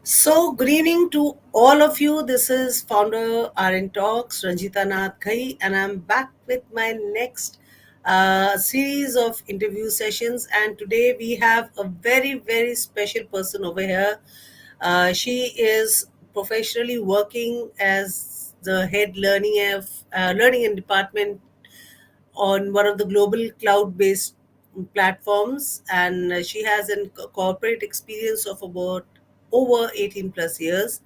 So, good evening to all of you. This is founder RN Talks, Ranjita Nath Ghai, and I'm back with my next series of interview sessions. And today we have a very, very special person over here. She is professionally working as the head learning and department on one of the global cloud-based platforms, and she has a corporate experience of about over 18 plus years.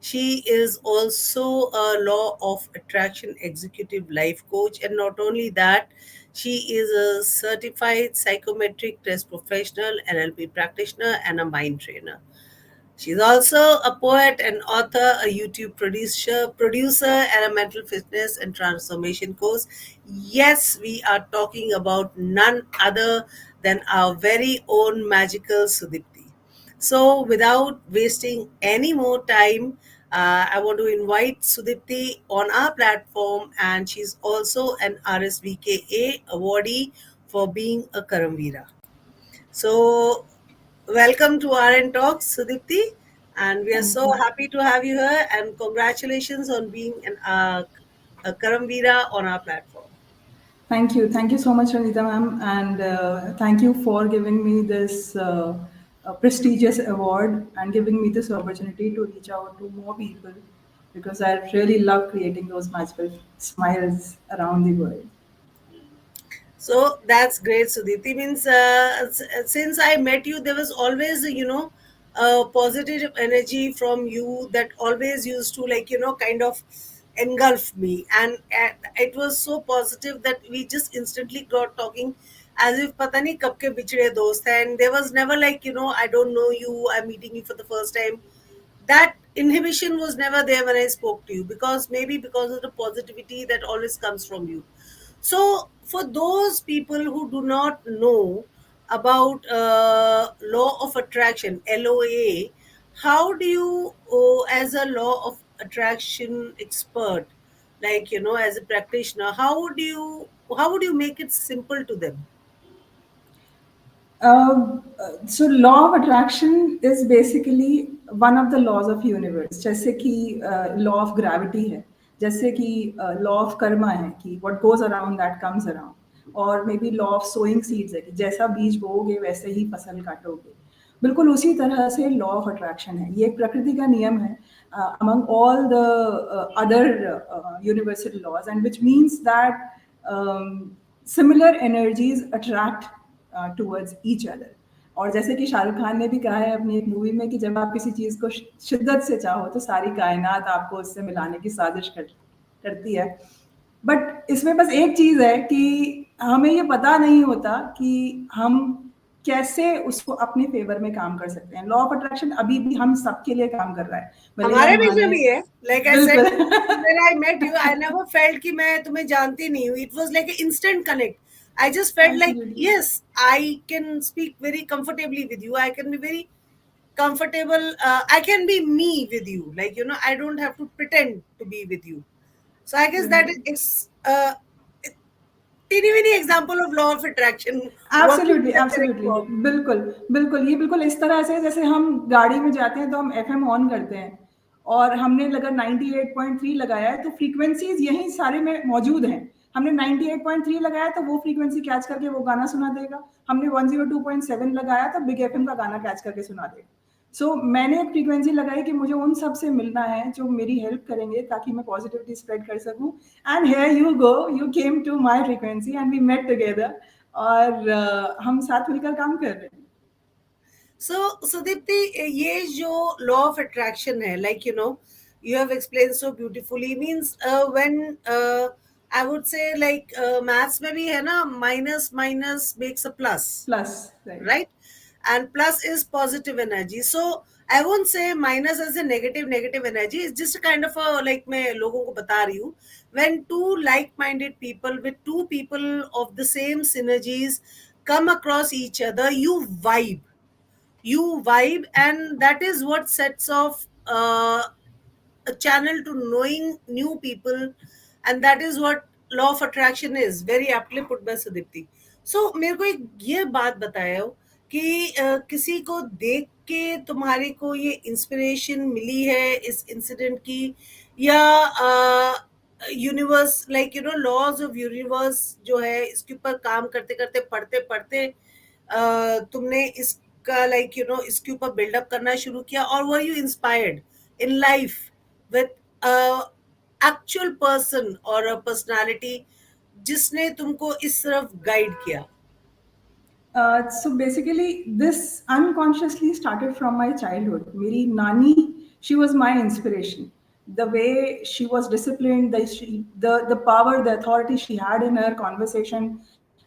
She is also a law of attraction executive life coach, and not only that, she is a certified psychometric test professional, NLP practitioner, and a mind trainer. She's also a poet and author, a YouTube producer, and a mental fitness and transformation coach. Yes, we are talking about none other than our very own magical Sudipti. So, without wasting any more time, I want to invite Sudipti on our platform, and she's also an RSVKA awardee for being a Karamvira. So, welcome to RN Talks, Sudipti, and we are Thank so you. happy to have you here. And congratulations on being a Karamvira on our platform. Thank you. Thank you so much, Ranita ma'am. And thank you for giving me this prestigious award and giving me this opportunity to reach out to more people because I really love creating those magical smiles around the world. So that's great, Sudipti. Means since I met you, there was always a positive energy from you that always used to kind of engulf me, and it was so positive that we just instantly got talking as if pata nahi kab ke bichde dost hai, and there was never I don't know you, I'm meeting you for the first time. That inhibition was never there when I spoke to you, because maybe because of the positivity that always comes from you. So, for those people who do not know about law of attraction (LOA), how do you, as a law of attraction expert, as a practitioner, how would you make it simple to them? So law of attraction is basically one of the laws of universe. जैसे कि law of gravity है, जैसे कि law of karma है कि what goes around that comes around, और maybe law of sowing seeds है कि जैसा बीज बोओगे वैसे ही फसल काटोगे. बिल्कुल उसी तरह से लॉ ऑफ अट्रैक्शन है. ये एक प्रकृति का नियम है among all the other universal laws, and which means that similar energies attract towards each other. और जैसे कि शाहरुख खान ने भी कहा है अपनी एक मूवी में कि जब आप किसी चीज़ को शिद्दत से चाहो तो सारी कायनात आपको उससे मिलाने की साजिश करती है. बट इसमें बस एक चीज़ है कि हमें ये पता नहीं होता कि हम कैसे उसको अपने फेवर में काम कर सकते हैं. लॉ ऑफ अट्रैक्शन अभी भी हम सबके लिए काम कर रहा है, भले ही हमारे हम बीच में माने. भी है. लाइक आई सेड, बिल्कुल. when I met you, I never felt कि मैं तुम्हें जानती नहीं हूँ. It was like an instant connect. I just felt like, absolutely. yes, I can speak very comfortably with you. I can be very comfortable. I can be me with you. I don't have to pretend to be with you. So I guess that बिल्कुल. is a teeny weeny example of law of attraction working absolutely, in the correct absolutely. form. बिल्कुल, बिल्कुल. ये बिल्कुल इस तरह से जैसे हम गाड़ी में जाते हैं तो हम एफएम ऑन करते हैं और हमने अगर 98.3 लगाया है तो फ्रीक्वेंसीज़ यहीं सारे में मौजूद हैं. हमने 98.3 लगाया तो वो फ्रीक्वेंसी कैच करके वो गाना सुना देगा. हमने 102.7 लगाया तो बिग एफएम का गाना कैच करके सुना देगा. सो मैंने एक फ्रीक्वेंसी लगाई कि मुझे उन सब से मिलना है जो मेरी हेल्प करेंगे ताकि मैं पॉजिटिविटी स्प्रेड कर सकूं. And here you go, you came to my frequency and we met together और हम साथ मिलकर काम कर रहे हैं. So, Sudipti, ये जो law of attraction है, you have explained so beautifully. Means when I would say maths में भी है ना, minus minus makes a plus, plus. Right. right? And plus is positive energy. So I won't say minus as a negative energy. It's just a kind of a, like मैं लोगों को बता रही हूँ. When two like-minded people with two people of the same synergies come across each other, you vibe, and that is what sets off a channel to knowing new people, and that is what law of attraction is. Very aptly put by Sudipti. So मेरे को एक ये बात बताया हो कि किसी को देख के तुम्हारे को ये इंस्पिरेशन मिली है इस इंसिडेंट की, या universe like laws of universe जो है इसके ऊपर काम करते करते पढ़ते पढ़ते तुमने इसका इसके ऊपर बिल्डअप करना शुरू किया, और were you inspired in life with actual person और अ पर्सनालिटी जिसने तुमको इस तरफ गाइड किया? So basically, this unconsciously started from my childhood. Meri nani, she was my inspiration. The way she was disciplined, the power, the authority she had in her conversation,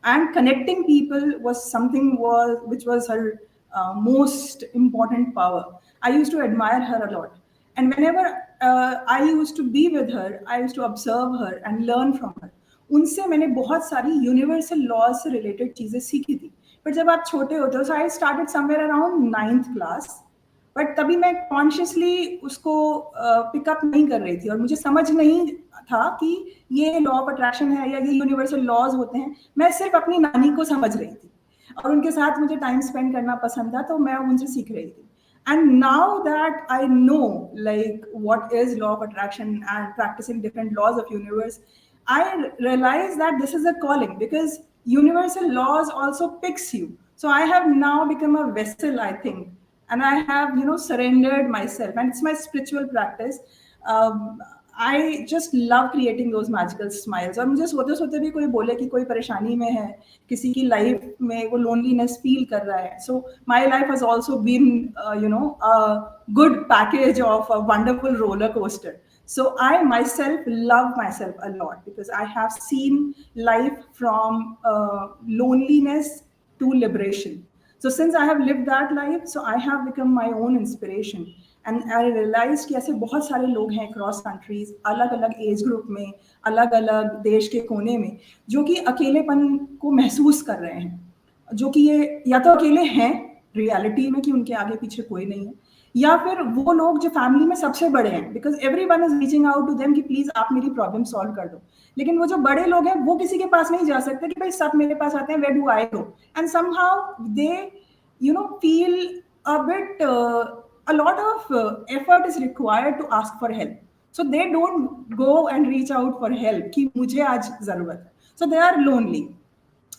and connecting people was something was which was her most important power. I used to admire her a lot, and whenever I used to be with her, I used to observe her and learn from her. उनसे मैंने बहुत सारी universal laws से related चीज़ें सीखी थी। But जब आप छोटे होते हो, so I started somewhere around 9th class, but तभी मैं कॉन्शियसली उसको पिकअप नहीं कर रही थी और मुझे समझ नहीं था कि ये लॉ ऑफ अट्रैक्शन है या ये यूनिवर्सल लॉज होते हैं। मैं सिर्फ अपनी नानी को समझ रही थी और उनके साथ मुझे टाइम स्पेंड करना पसंद था, तो मैं उनसे सीख रही थी। And now that I know like what is law of attraction and practicing different laws of universe, I realize that this is a calling because universal laws also picks you. So I have now become a vessel, I think, and I have surrendered myself, and it's my spiritual practice. I just love creating those magical smiles. और मुझे सोते सोते भी कोई बोले कि कोई परेशानी में है, किसी की लाइफ में वो लोनलीनेस फील कर रहा है, so my life has also been good package of a wonderful roller coaster. So I myself love myself a lot because I have seen life from loneliness to liberation. So since I have lived that life, so I have become my own inspiration. And I realize कि ऐसे बहुत सारे लोग हैं cross countries, अलग अलग age group में, अलग अलग देश के कोने में, जो कि अकेलेपन को महसूस कर रहे हैं, जो कि ये या तो अकेले हैं रियलिटी में कि उनके आगे पीछे कोई नहीं है, या फिर वो लोग जो फैमिली में सबसे बड़े हैं, because every one is reaching out to them कि प्लीज आप मेरी प्रॉब्लम सॉल्व कर दो। लेकिन वो जो बड़े लोग हैं वो किसी के पास नहीं जा सकते कि भाई सब मेरे पास आते हैं, where do I go, and somehow they feel a bit a lot of effort is required to ask for help, so they don't go and reach out for help कि मुझे आज जरूरत है, so they are lonely.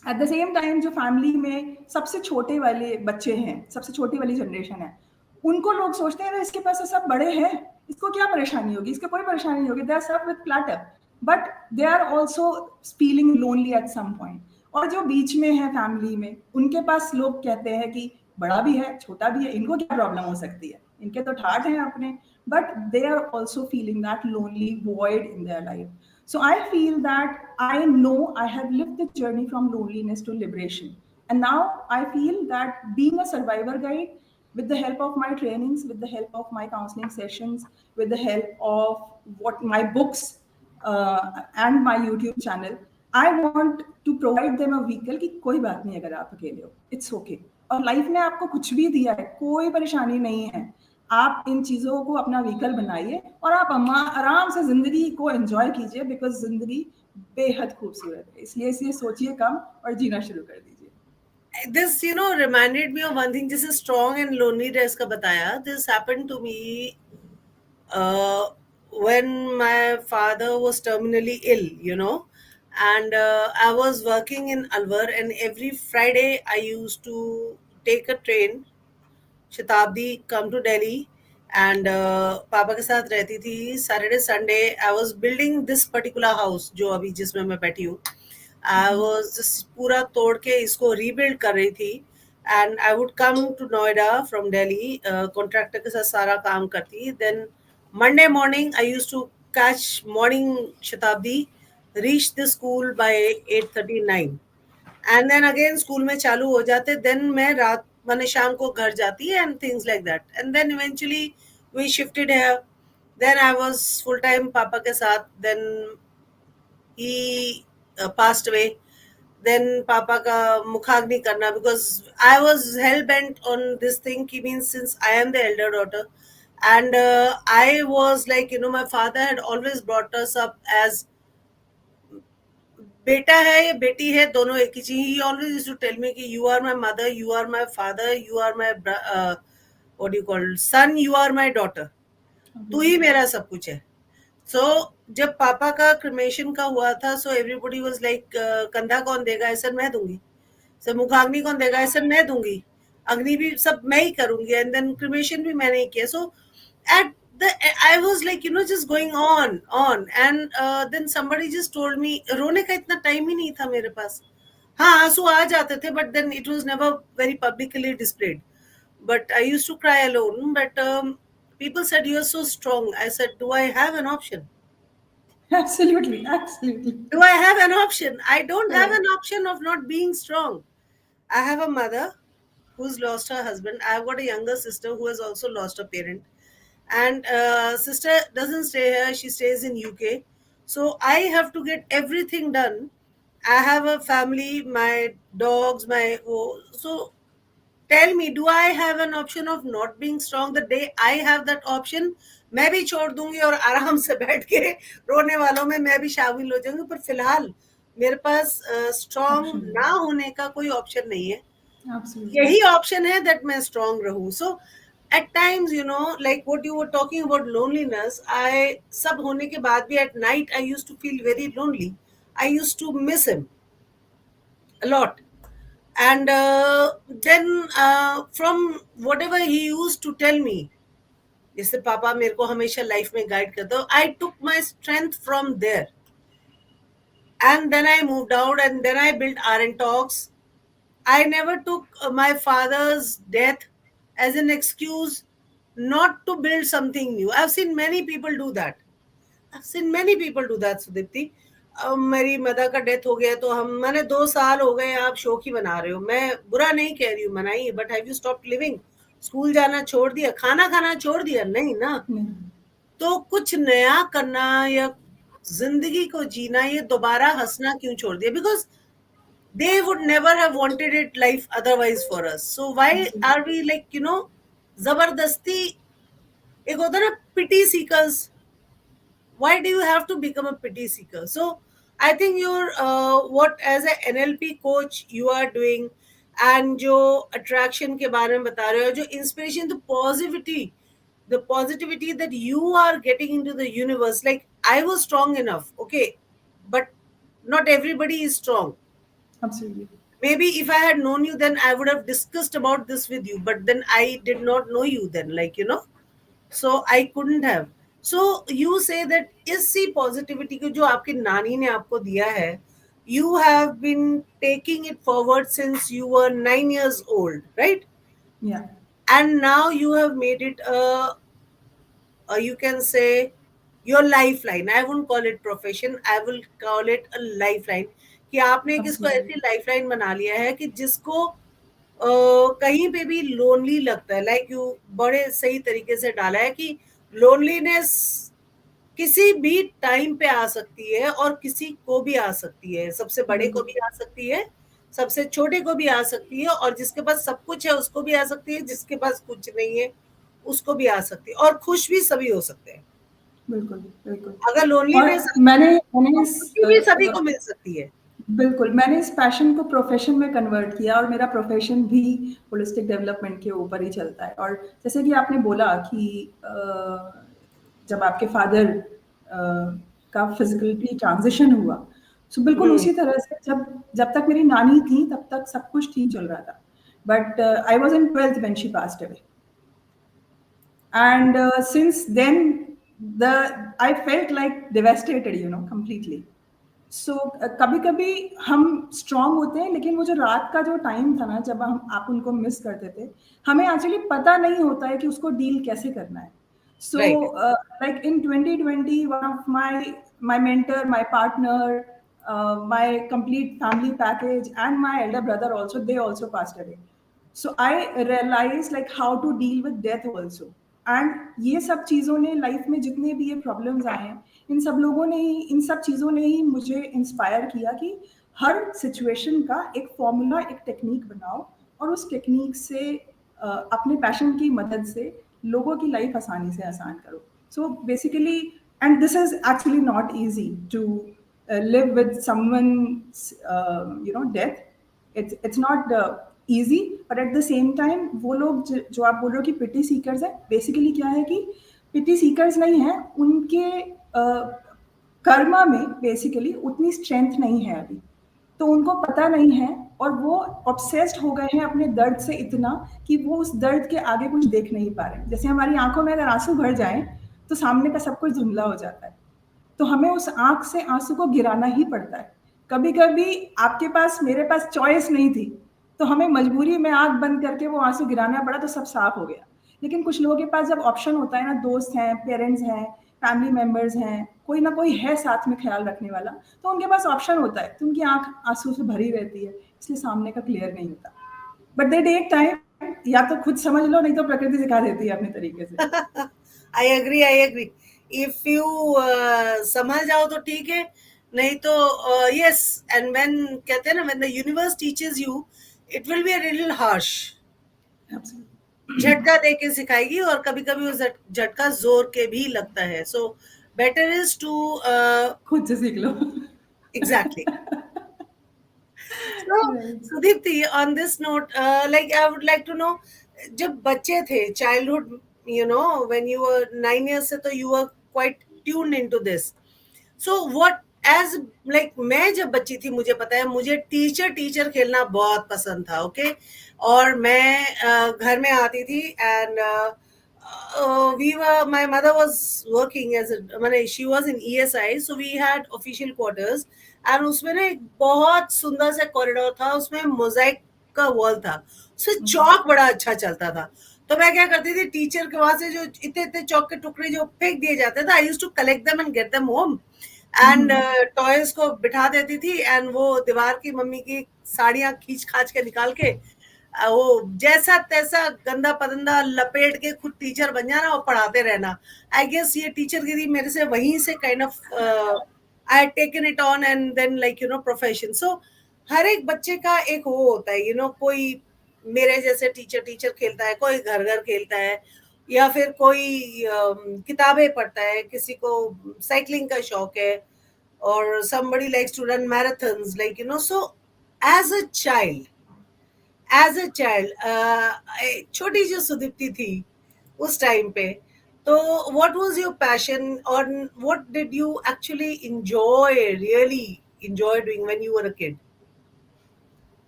At the same time जो family में सबसे छोटे वाले बच्चे हैं, सबसे छोटी वाली जनरेशन है, उनको लोग सोचते हैं इसके पास तो सब बड़े हैं, इसको क्या परेशानी होगी, इसको कोई परेशानी नहीं होगी, दे आर सब with platter, but they are also feeling lonely at some point. और जो बीच में है फैमिली में, उनके पास लोग कहते हैं कि बड़ा भी है छोटा भी है, इनको क्या प्रॉब्लम हो सकती है, इनके तो ठाट हैं अपने, but they are also feeling that lonely void in their life. So I feel that I know I have lived the journey from loneliness to liberation. And now I feel that being a survivor guide, with the help of my trainings, with the help of my counseling sessions, with the help of what my books and my YouTube channel, I want to provide them a vehicle कि कोई बात नहीं अगर आप अकेले हो, it's okay. और life ने आपको कुछ भी दिया है, कोई परेशानी नहीं है, आप इन चीज़ों को अपना व्हीकल बनाइए और आप आराम से ज़िंदगी को एंजॉय कीजिए, बिकॉज ज़िंदगी बेहद खूबसूरत है, इसलिए इसलिए सोचिए कम और जीना शुरू कर दीजिए। This reminded me of one thing. जैसे strong and loneliness का बताया, this happened to me uh, when my father was terminally ill. And I was working in Alwar, and every Friday I used to take a train, Shatabdi, come to Delhi, and पापा के साथ रहती थी। Saturday, Sunday, I was building this particular house जो अभी जिसमें मैं बैठी हूँ। I was just पूरा तोड़ के इसको rebuild कर रही थी, and I would come to Noida from Delhi, contractor के साथ सारा काम करती। Then Monday morning I used to catch morning Shatabdi, reach the school by 8:39, and then again school में चालू हो जाते, देन मैं रात मैंने शाम को घर जाती and things like that, and then eventually we shifted here, then I was full time पापा के साथ, then he passed away, then पापा का मुखाग्नि करना, because I was hell bent on this thing की means since I am the elder daughter, and I was like, my father had always brought us up as बेटा है या बेटी है, दोनों एक ही चीज। He always used to tell me कि you are my mother, you are my father, you are my what you call son, you are my daughter. तू ही मेरा सब कुछ है। सो जब पापा का क्रिमेशन का हुआ था, सो एवरीबॉडी वाज लाइक कंधा कौन देगा, ऐसा मैं दूंगी। सो मुखाग्नि कौन देगा, ऐसा मैं दूंगी। अग्नि भी सब मैं ही करूंगी, एंड देन क्रिमेशन भी मैंने ही किया। सो at the I was like, just going on and then somebody just told me, रोने का इतना टाइम ही नहीं था मेरे पास। हाँ, आंसू आ जाते थे, but then it was never very publicly displayed. But I used to cry alone. But people said, "You are so strong." I said, "Do I have an option? Absolutely, absolutely. Do I have an option? I don't have an Correct. option of not being strong." I have a mother who's lost her husband. I've got a younger sister who has also lost a parent. And sister doesn't stay here, she stays in UK. So I have to get everything done. I have a family, my dogs, my so tell me, do I have an option of not being strong? The day I have that option, मैं भी छोड़ दूंगी और आराम से बैठ के रोने वालों में मैं भी शामिल हो जाऊंगी। पर फिलहाल मेरे पास स्ट्रांग Option. ना होने का कोई ऑप्शन नहीं है। Absolutely. यही ऑप्शन है दैट मैं स्ट्रांग रहूं। So at times, like what you were talking about loneliness, I सब होने के बाद भी at night I used to feel very lonely. I used to miss him a lot. And then from whatever he used to tell me, जैसे पापा मेरे को हमेशा लाइफ में गाइड करते हो, I took my strength from there. And then I moved out and then I built R N talks. I never took my father's death as an excuse not to build something new. I've seen many people do that. I've seen many people do that, Sudipti. मेरी mother का death हो गया तो हम मैंने 2 साल हो गए, आप शौक ही बना रहे हो। मैं बुरा नहीं कह रही हूँ, मनाइए, but have you stop living? School जाना छोड़ दिया, खाना खाना छोड़ दिया? नहीं ना। नहीं. तो कुछ नया करना या जिंदगी को जीना, ये दोबारा हंसना क्यों छोड़ दिया? Because they would never have wanted it life otherwise for us. So why are Absolutely. we like, जबरदस्ती, एक होता है ना pity seekers? Why do you have to become a pity seeker? So I think you're what as a NLP coach you are doing, and जो attraction के बारे में बता रहे हो, जो inspiration, the positivity that you are getting into the universe. Like, I was strong enough, okay, but not everybody is strong. Absolutely. Maybe if I had known you, then I would have discussed about this with you, but then I did not know you then, like, so I couldn't have. So you say that इसी positivity को जो आपकी नानी ने आपको दिया है, you have been taking it forward since you were 9 years old, right? Yeah. And now you have made it you can say your lifeline. I won't call it profession, I will call it a lifeline. कि आपने एक इसको Absolutely. ऐसी lifeline बना लिया है कि जिसको कहीं पे भी लोनली लगता है, लाइक यू बड़े सही तरीके से डाला है कि लोनलीनेस किसी भी टाइम पे आ सकती है और किसी को भी आ सकती है। सबसे बड़े को बिल्कुल. भी आ सकती है, सबसे छोटे को भी आ सकती है, और जिसके पास सब कुछ है उसको भी आ सकती है, जिसके पास कुछ नहीं है उसको भी आ सकती है, और खुश भी सभी हो सकते हैं। बिल्कुल, बिल्कुल. अगर लोनलीनेस और मैंने इस खुशी भी सभी को मिल सकती है। बिल्कुल, मैंने इस पैशन को प्रोफ़ेशन में कन्वर्ट किया और मेरा प्रोफ़ेशन भी होलिस्टिक डेवलपमेंट के ऊपर ही चलता है। और जैसे कि आपने बोला कि जब आपके फादर का फ़िज़िकली ट्रांज़िशन हुआ, सो बिल्कुल हम्म। उसी तरह से जब जब तक मेरी नानी थी, तब तक सब कुछ ठीक चल रहा था। But I was in 12th when she passed away. And since then, I felt like devastated, completely. सो कभी कभी हम स्ट्रांग होते हैं, लेकिन वो जो रात का जो टाइम था ना, जब हम आप उनको मिस करते थे, हमें एक्चुअली पता नहीं होता है कि उसको डील कैसे करना है। So right. Like in 2020, one of my mentor, my partner, my complete family package and my elder brother also, they also passed away. So I realize like how to deal with death also. And ये सब चीज़ों ने life में जितने भी ये problems आए हैं, इन सब चीज़ों ने ही मुझे इंस्पायर किया कि हर सिचुएशन का एक फॉर्मूला, एक टेक्निक बनाओ और उस टेक्निक से अपने पैशन की मदद से लोगों की लाइफ आसानी से आसान करो. So basically, and this is actually not easy to live with someone's death. It's not easy, but at the same time वो लोग जो आप बोल रहे हो कि पिटी सीकर्स है, बेसिकली क्या है कि पिटी सीकर्स नहीं है, उनके कर्मा में बेसिकली उतनी स्ट्रेंथ नहीं है अभी, तो उनको पता नहीं है, और वो ऑब्सेस्ड हो गए हैं अपने दर्द से इतना कि वो उस दर्द के आगे कुछ देख नहीं पा रहे। जैसे हमारी आंखों में अगर आंसू भर जाएं तो सामने का सब कुछ धुंधला हो जाता है, तो हमें उस आंख से आंसू को गिराना ही पड़ता है। कभी कभी आपके पास, मेरे पास चॉइस नहीं थी, तो हमें मजबूरी में आंख बंद करके वो आंसू गिराना पड़ा, तो सब साफ हो गया। लेकिन कुछ लोगों के पास जब ऑप्शन होता है ना, दोस्त हैं, पेरेंट्स हैं, फैमिली मेंबर्स हैं, कोई ना कोई है साथ में ख्याल रखने वाला, तो उनके पास ऑप्शन होता है, तो उनकी आंख आंसू से भरी रहती है, इसलिए सामने का क्लियर नहीं होता। बट दे टेक टाइम, या तो खुद समझ लो, नहीं तो प्रकृति सिखा देती है अपने तरीके से। I agree, I agree. If you समझ जाओ तो ठीक है, नहीं तो यस। एंड व्हेन कहते हैं ना, when the universe teaches you, it will be a little harsh. झटका दे के सिखाएगी, और कभी कभी वो झटका जोर के भी लगता है। सो बेटर इज टू खुद से सीख लो। Exactly. So, Right. Sudipti, on this note, like I would like to know, जब बच्चे थे, childhood, when you were 9 years से, तो you were quite tuned into this. So what, as like मैं जब बच्ची थी, मुझे पता है, मुझे टीचर टीचर खेलना बहुत पसंद था, ओके। और मैं घर में आती थी, and my mother was working as a, मैंने, she was in ESI, so we had official quarters, and उसमें ना एक बहुत सुंदर सा कॉरिडोर था, उसमें मोजाइक का वॉल था, उसमें चौक बड़ा अच्छा चलता था। तो मैं क्या करती थी, टीचर के वहां से जो इतने इतने चौक के टुकड़े जो फेंक दिए जाते थे, I used to collect them and get them home, and toys को बिठा देती थी, एंड वो दीवार की मम्मी की साड़ियां खींच खाच के निकाल के वो जैसा तैसा गंदा पदंदा लपेट के खुद टीचर बन जाना और पढ़ाते रहना। आई गेस ये टीचर गिरी मेरे से वहीं से kind of I had taken it on, and then like profession. So हर एक बच्चे का एक वो होता है, कोई मेरे जैसे टीचर टीचर खेलता है, कोई घर घर खेलता है, या फिर कोई किताबें पढ़ता है, किसी को साइकिलिंग का शौक है, और somebody likes to run marathons, like so as a child, छोटी जो सुदीप्ति थी उस टाइम पे, तो what was your passion, or what did you actually really enjoy doing when you were a kid?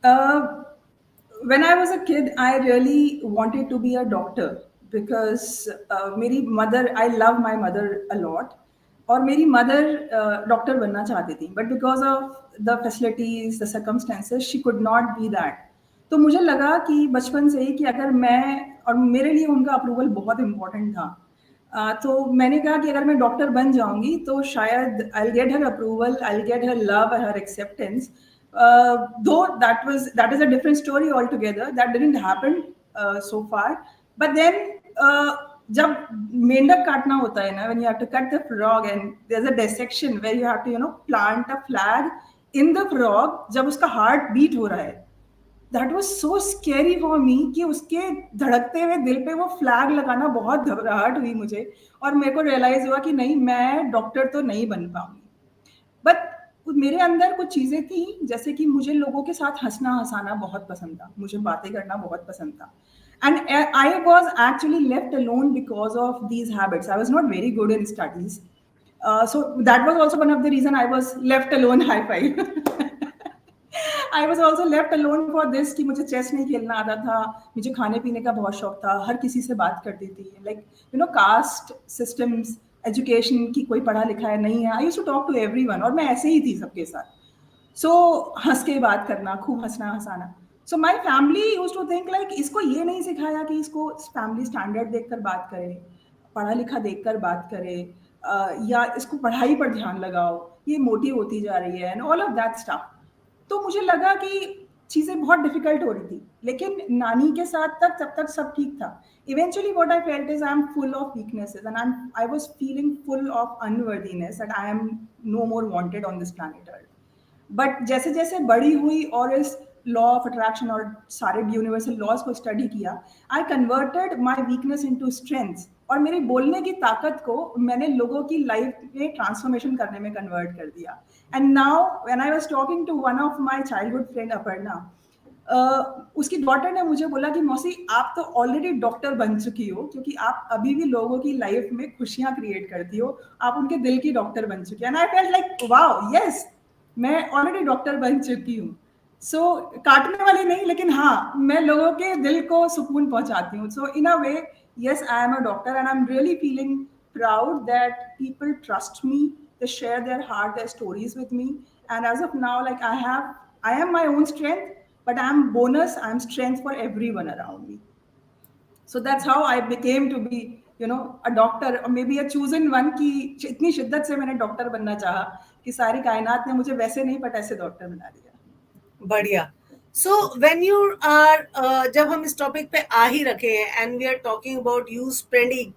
Uh, when I was a kid, I really wanted to be a doctor because मेरी mother, I love my mother a lot, और मेरी mother doctor बनना चाहती थी, but because of the facilities, the circumstances, she could not be that. तो मुझे लगा कि बचपन से ही कि अगर मैं, और मेरे लिए उनका अप्रूवल बहुत इम्पोर्टेंट था, तो मैंने कहा कि अगर मैं डॉक्टर बन जाऊंगी तो शायद I get her approval, I get her love, her acceptance. Though that is a different story altogether, that didn't happen so far. But then जब मेंढक काटना होता है ना, when you have to cut the frog and there's a dissection where you have to plant a flag in the frog, जब उसका heart beat हो रहा है, that was so scary for me कि उसके धड़कते हुए दिल पे वो फ्लैग लगाना, बहुत घबराहट हुई मुझे, और मेरे को रियलाइज हुआ कि नहीं, मैं डॉक्टर तो नहीं बन पाऊंगी। बट मेरे अंदर कुछ चीजें थी, जैसे कि मुझे लोगों के साथ हंसना हंसाना बहुत पसंद था, मुझे बातें करना बहुत पसंद था, and I was actually left alone because of these habits. I was not very good in studies, so that was also one of the reason I was left alone. High five. I was also left alone for this कि मुझे chess नहीं खेलना आता था, मुझे खाने पीने का बहुत शौक था, हर किसी से बात करती थी, लाइक कास्ट सिस्टम्स, एजुकेशन की कोई पढ़ा लिखा है नहीं है, I used to talk to everyone, और मैं ऐसे ही थी सबके साथ। सो हंस के बात करना, खूब हंसना हंसाना। So my family used to think like इसको ये नहीं सिखाया कि इसको फैमिली स्टैंडर्ड देखकर बात करे, पढ़ा लिखा देखकर बात करे, या इसको पढ़ाई पर ध्यान लगाओ, ये मोटी होती जा रही है, and all of that stuff. तो मुझे लगा कि चीज़ें बहुत डिफिकल्ट हो रही थी, लेकिन नानी के साथ तब तक सब ठीक था। Eventually what I felt is I am full of weaknesses, and I was feeling full of unworthiness, that I am no more wanted on this planet earth. But जैसे जैसे बड़ी हुई और इस लॉ ऑफ अट्रैक्शन और सारे universal laws को study किया, I converted my weakness into strengths, और मेरी बोलने की ताकत को मैंने लोगों की लाइफ में ट्रांसफॉर्मेशन करने में कन्वर्ट कर दिया. And now when I was talking to one of my childhood friend Aparna, उसकी डॉटर ने मुझे बोला कि मौसी आप तो ऑलरेडी डॉक्टर बन चुकी हो, क्योंकि आप अभी भी लोगों की लाइफ में खुशियां क्रिएट करती हो, आप उनके दिल की डॉक्टर बन चुकी है. And I felt like wow, yes, मैं ऑलरेडी डॉक्टर बन चुकी हूँ. सो काटने वाली नहीं, लेकिन हाँ, मैं लोगों के दिल को सुकून पहुंचाती हूँ. सो इन अ वे, yes, I am a doctor, and I'm really feeling proud that people trust me. They share their heart, their stories with me. And as of now, like I am my own strength, but I'm bonus, I'm strength for everyone around me. So that's how I became to be, a doctor, or maybe a chosen one. कि इतनी शिद्दत से मैंने doctor बनना चाहा कि सारी कायनात ने मुझे वैसे नहीं बट ऐसे डॉक्टर बना दिया. बढ़िया. सो व्हेन यू आर, जब हम इस टॉपिक पे आ ही रखे हैं and we are talking about you spreading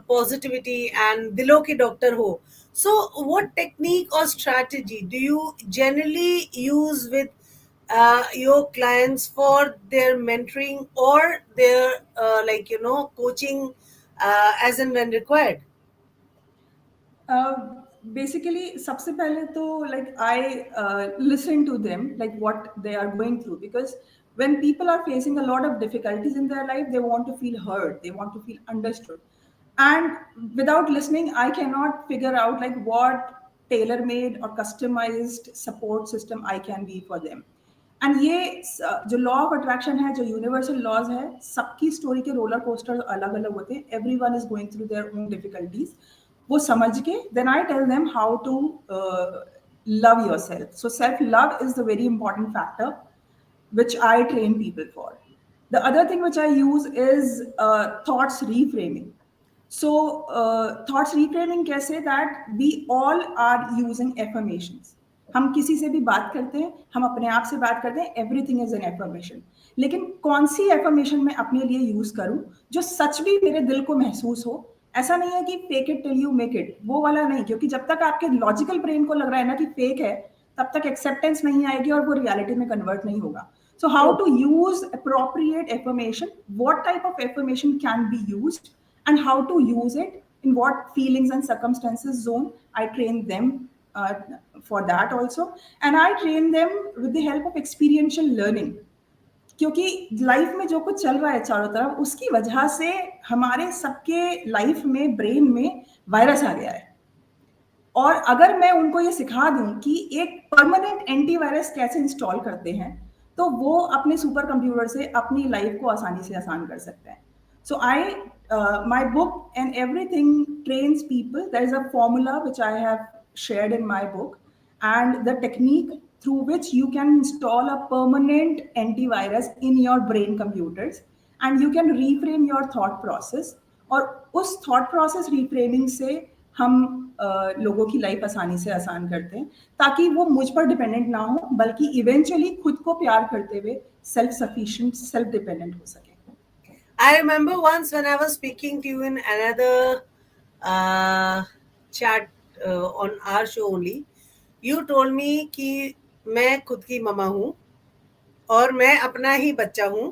positivity and दिलों के डॉक्टर हो, सो व्हाट टेक्निक और strategy do you generally use with your clients for their mentoring or their coaching as and when required? Basically, सबसे पहले तो like I listen to them, like what they are going through, because when people are facing a lot of difficulties in their life, they want to feel heard, they want to feel understood, and without listening, I cannot figure out like what tailor-made or customized support system I can be for them. And ये जो law of attraction है, जो universal laws है, सबकी story के roller coaster अलग अलग होते हैं. Every one is going through their own difficulties. वो समझ के then I tell them how to love yourself. So self love is the very important factor which I train people for. The other thing which I use is thoughts reframing. So thoughts reframing कैसे, that we all are using affirmations. हम किसी से भी बात करते हैं, हम अपने आप से बात करते हैं, एवरीथिंग इज एन एफर्मेशन. लेकिन कौन सी एफर्मेशन मैं अपने लिए यूज करूं जो सच भी मेरे दिल को महसूस हो. ऐसा नहीं है कि fake it till you make it, वो वाला नहीं, क्योंकि जब तक आपके लॉजिकल ब्रेन को लग रहा है ना कि फेक है, तब तक एक्सेप्टेंस नहीं आएगी और वो रियलिटी में कन्वर्ट नहीं होगा. So how to use appropriate affirmation, what type of affirmation can be used, and how to use it in what feelings and circumstances zone. I train them uh, for that also, and I train them with the help of experiential learning. क्योंकि life में जो कुछ चल रहा है चारों तरफ, उसकी वजह से हमारे सबके लाइफ में, ब्रेन में वायरस आ गया है. और अगर मैं उनको ये सिखा दूं कि एक परमानेंट एंटीवायरस कैसे इंस्टॉल करते हैं, तो वो अपने सुपर कंप्यूटर से अपनी लाइफ को आसानी से आसान कर सकते हैं. So I my book and everything trains people. There is a formula which I have shared in my book, and the technique through which you can install a permanent antivirus in your brain computers, and you can reframe your thought process. और उस thought process reframing से हम लोगों की life आसानी से आसान करते हैं, ताकि वो मुझ पर डिपेंडेंट ना हो, बल्कि इवेंचुअली खुद को प्यार करते हुए सेल्फ सफिशिएंट, सेल्फ डिपेंडेंट हो सके. I remember once when I was speaking to you in another chat on our show only, you told me कि मैं खुद की ममा हूँ और मैं अपना ही बच्चा हूँ,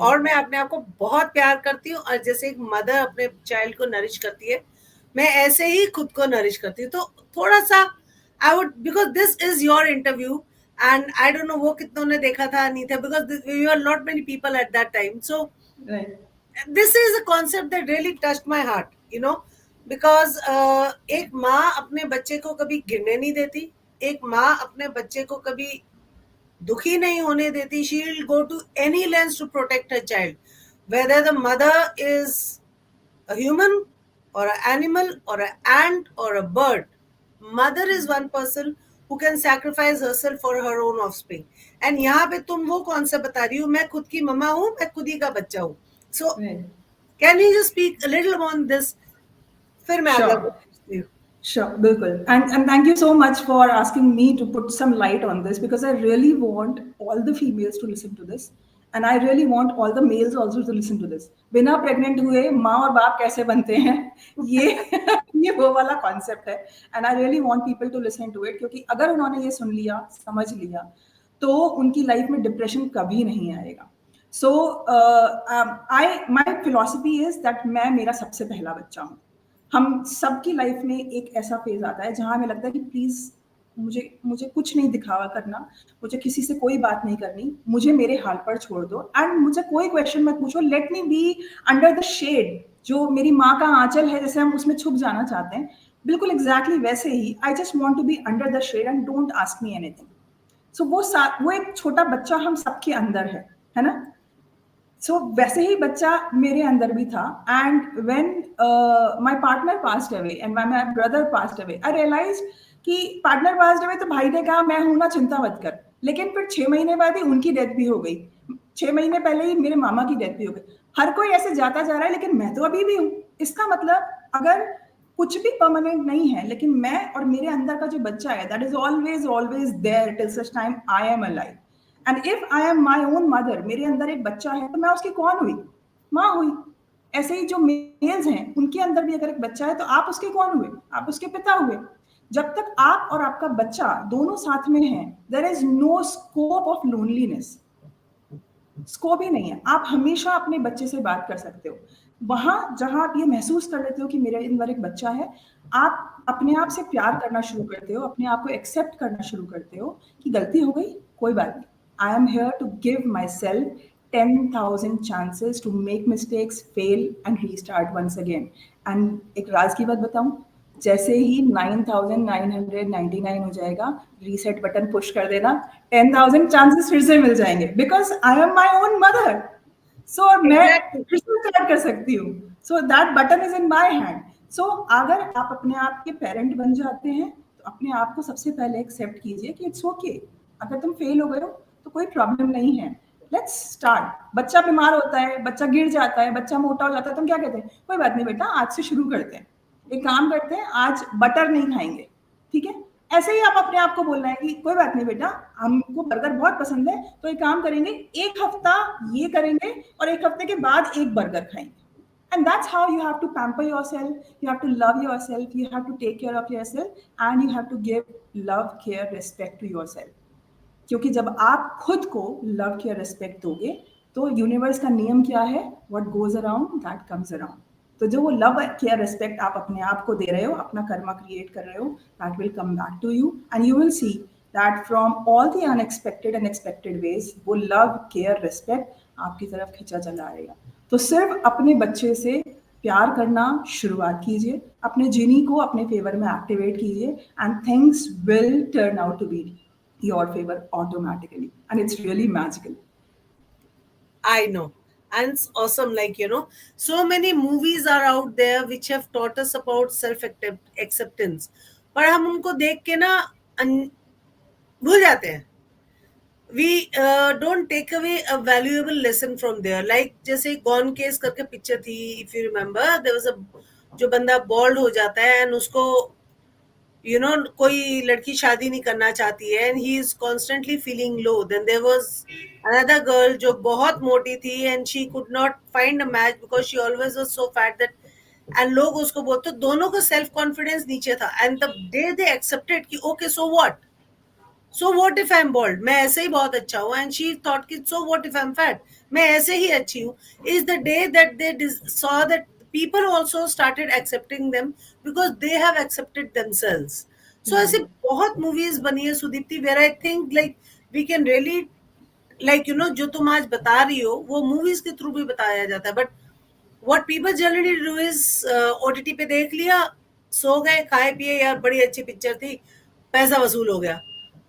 और मैं अपने आप को बहुत प्यार करती हूँ, और जैसे एक मदर अपने चाइल्ड को नरिश करती है, मैं ऐसे ही खुद को नरिश करती हूँ. तो थोड़ा सा I would, because this is your interview and I don't know वो कितनों ने देखा था नहीं था, because we are not many people at that time. So this is a concept that really touched my heart, you know, because एक माँ अपने बच्चे को कभी गिरने नहीं देती, एक माँ अपने बच्चे को कभी दुखी नहीं होने देती. She will go to any length to protect her child, whether the mother is a human or an animal or an ant or a bird. Mother is one person who can sacrifice herself for her own offspring. And यहाँ पे तुम वो कौन सा बता रही हो, मैं खुद की मम्मा हूँ, मैं खुद ही का बच्चा हूँ. So can you just speak a little on this? फिर मैं आगे पूछती हूँ. Sure, bilkul. And thank you so much for asking me to put some light on this, because I really want all the females to listen to this, and I really want all the males also to listen to this. बिना pregnant हुए माँ और बाप कैसे बनते हैं, ये वो वाला कॉन्सेप्ट है, and I really want people to listen to it, क्योंकि अगर उन्होंने ये सुन लिया, समझ लिया, तो उनकी लाइफ में डिप्रेशन कभी नहीं आएगा। सो I my philosophy is that मैं मेरा सबसे पहला बच्चा हूँ। हम सबकी लाइफ में एक ऐसा फेज आता है जहां हमें लगता है कि प्लीज मुझे मुझे कुछ नहीं दिखावा करना, मुझे किसी से कोई बात नहीं करनी, मुझे मेरे हाल पर छोड़ दो एंड मुझे कोई क्वेश्चन मत पूछो, let me be under the shade. जो मेरी माँ का आंचल है जैसे हम उसमें छुप जाना चाहते हैं, बिल्कुल एग्जैक्टली वैसे ही I just want to be under the shade and don't ask me anything. So वो एक छोटा बच्चा हम सबके अंदर है ना। सो वैसे ही बच्चा मेरे अंदर भी था and when my partner passed away and my brother passed away I realize कि पार्टनर पास्ड अवे तो भाई ने कहा मैं हूं ना, चिंता मत कर, लेकिन फिर 6 महीने बाद ही उनकी डेथ भी हो गई। 6 महीने पहले ही मेरे मामा की डेथ भी हो गई। हर कोई ऐसे जाता जा रहा है लेकिन मैं तो अभी भी हूँ। इसका मतलब अगर कुछ भी परमानेंट नहीं है, लेकिन मैं और मेरे अंदर का जो बच्चा है that is always always there till such time I am alive. And if I am my own mother, मेरे अंदर एक बच्चा है तो मैं उसकी कौन हुई? माँ हुई। ऐसे ही जो मेल्स हैं उनके अंदर भी अगर एक बच्चा है तो आप उसके कौन हुए? आप उसके पिता हुए। जब तक आप और आपका बच्चा दोनों साथ में हैं, there is no scope of loneliness. Scope ही नहीं है। आप हमेशा अपने बच्चे से बात कर सकते हो। वहां जहां आप ये महसूस कर लेते हो कि मेरे अंदर एक बच्चा है, आप अपने आप से प्यार करना शुरू करते हो, अपने आप को एक्सेप्ट करना शुरू करते हो कि गलती हो गई, कोई बात नहीं। I am here to give myself 10,000 chances to make mistakes, fail and restart once again. And एक राज की बात बताऊं, जैसे ही 9,999 हो जाएगा, रीसेट बटन पुश कर देना, 10,000 चांसेस फिर से मिल जाएंगे because I am my own mother. So मैं एग्जैक्टली। फिर से स्टार्ट कर सकती हूँ। So that button is in my hand. So अगर आप अपने आप के पेरेंट बन जाते हैं तो अपने आप को सबसे पहले एक्सेप्ट कीजिए कि इट्स ओके। अगर तुम फेल हो गए हो तो कोई प्रॉब्लम नहीं है। Let's start. बच्चा बीमार होता है, बच्चा गिर जाता है, बच्चा मोटा हो जाता है, तुम क्या कहते हैं? कोई बात नहीं बेटा, आज से शुरू करते हैं, एक काम करते हैं, आज बटर नहीं खाएंगे, ठीक है? ऐसे ही आप अपने आप को बोलना है कि कोई बात नहीं बेटा, हमको बर्गर बहुत पसंद है, तो एक काम करेंगे, एक हफ्ता ये करेंगे और एक हफ्ते के बाद एक बर्गर खाएंगे। And that's how you have to pamper yourself, you have to love yourself, you have to take care of yourself, and you have to give love, care, respect to yourself. क्योंकि जब आप खुद को love care respect दोगे तो universe का नियम क्या है? What goes around that comes around. तो जो वो लव केयर रिस्पेक्ट आप अपने आप को दे रहे हो, अपना कर्मा क्रिएट कर रहे हो, that will come back to you and you will see that from all the unexpected unexpected ways वो लव केयर रिस्पेक्ट आपकी तरफ खींचा चला आएगा। तो सिर्फ अपने बच्चे से प्यार करना शुरुआत कीजिए, अपने जीनी को अपने फेवर में एक्टिवेट कीजिए and things will turn out to be your favor automatically, and it's really magical. I know. And it's awesome. Like, so many movies are out there which have taught us about self acceptance. पर हम उनको देख के ना भूल जाते हैं. We don't take away a valuable lesson from there. Like जैसे Gone Case करके पिक्चर थी, if you remember, there was a जो बंदा बॉल्ड हो जाता है एंड उसको कोई लड़की शादी नहीं करना चाहती है and he is constantly feeling low. Then there was another girl जो बहुत मोटी थी and she could not find a match because she always was so fat that and लोग उसको बोलते, दोनों का सेल्फ कॉन्फिडेंस नीचे था and the day they accepted कि okay so what if I am bald, मैं ऐसे ही बहुत अच्छा हूँ, एंड शी थॉट कि सो what if I M fat, मैं ऐसे ही अच्छी हूँ, is the day that they saw that people also started accepting them because they have accepted themselves. So ऐसे बहुत movies बनी है Sudipti where I think like we can really like जो तुम आज बता रही हो वो movies के थ्रू भी बताया जाता है. But what people generally do is OTT पे देख लिया, सो गए, खाए पिए, यार बड़ी अच्छी पिक्चर थी, पैसा वसूल हो गया.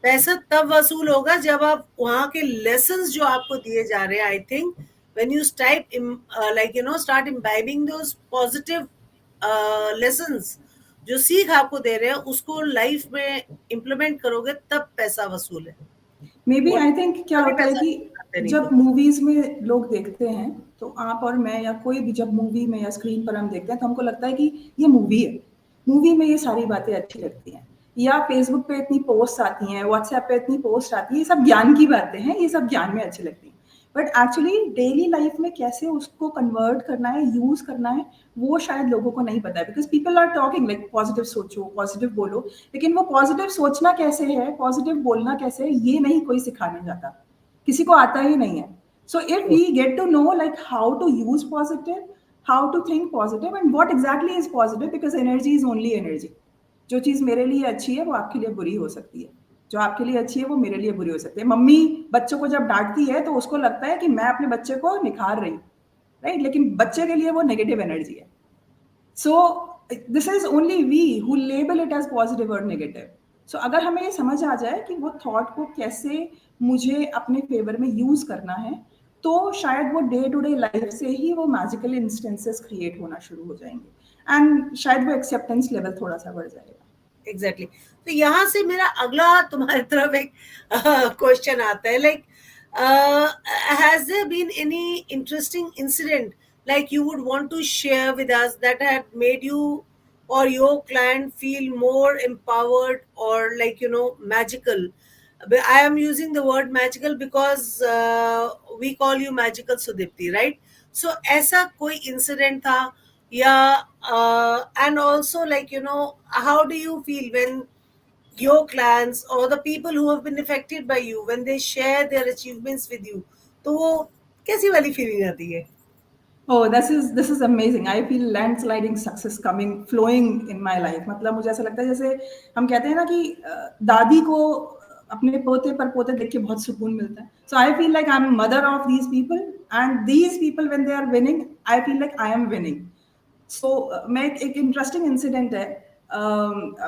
पैसा तब वसूल होगा जब आप वहाँ के lessons जो आपको दिए जा रहे हैं, I think when you start imbibing those positive lessons, जो सीख आपको दे रहे हैं उसको लाइफ में इम्प्लीमेंट करोगे तब पैसा वसूल है. मे बी आई थिंक क्या होता है कि जब मूवीज में लोग देखते हैं तो आप और मैं या कोई भी जब मूवी में या स्क्रीन पर हम देखते हैं तो हमको लगता है कि ये मूवी है, मूवी में ये सारी बातें अच्छी लगती हैं, या फेसबुक पे इतनी पोस्ट आती हैं, व्हाट्सएप पे इतनी पोस्ट आती है, ये सब ज्ञान की बातें हैं, ये सब ज्ञान में अच्छी लगती हैं. बट एक्चुअली डेली लाइफ में कैसे उसको कन्वर्ट करना है, यूज करना है, वो शायद लोगों को नहीं पता है। Because people are talking like positive सोचो, पॉजिटिव बोलो, लेकिन वो पॉजिटिव सोचना कैसे है, पॉजिटिव बोलना कैसे है, ये नहीं कोई सिखाने जाता, किसी को आता ही नहीं है। So if we get to know like how to use positive, how to think positive, and what exactly is positive, because energy is only energy. जो चीज मेरे लिए अच्छी है वो आपके लिए बुरी हो सकती है, जो आपके लिए अच्छी है वो मेरे लिए बुरी हो सकती है। मम्मी बच्चों को जब डांटती है तो उसको लगता है कि मैं अपने बच्चे को निखार रही, राइट, लेकिन बच्चे के लिए वो नेगेटिव एनर्जी है। So this is only we who label it as positive or negative. So अगर हमें ये समझ आ जाए कि वो थॉट को कैसे मुझे अपने फेवर में यूज करना है, तो शायद वो डे टू डे लाइफ से ही वो मैजिकल इंस्टेंसेस क्रिएट होना शुरू हो जाएंगे, एंड शायद वो एक्सेप्टेंस लेवल थोड़ा सा बढ़ जाएगा। एग्जैक्टली तो यहाँ से मेरा अगला तुम्हारी तरफ एक क्वेश्चन आता है, like has there been any interesting incident like you would want to share with us that had made you or your client feel more empowered or like magical? But I am using the word magical because we call you magical Sudipti, right? So ऐसा कोई incident था या and also like how do you feel when your clients or the people who have been affected by you when they share their achievements with you, तो वो कैसी वाली feeling आती है? Oh, this is amazing. I feel landsliding success coming flowing in my life. मतलब मुझे ऐसा लगता है जैसे हम कहते हैं ना कि दादी को अपने पोते पर पोते देख के बहुत सुकून मिलता है. So I feel like I'm mother of these people, and these people when they are winning, I feel like I am winning. सो मैं एक इंटरेस्टिंग इंसिडेंट है.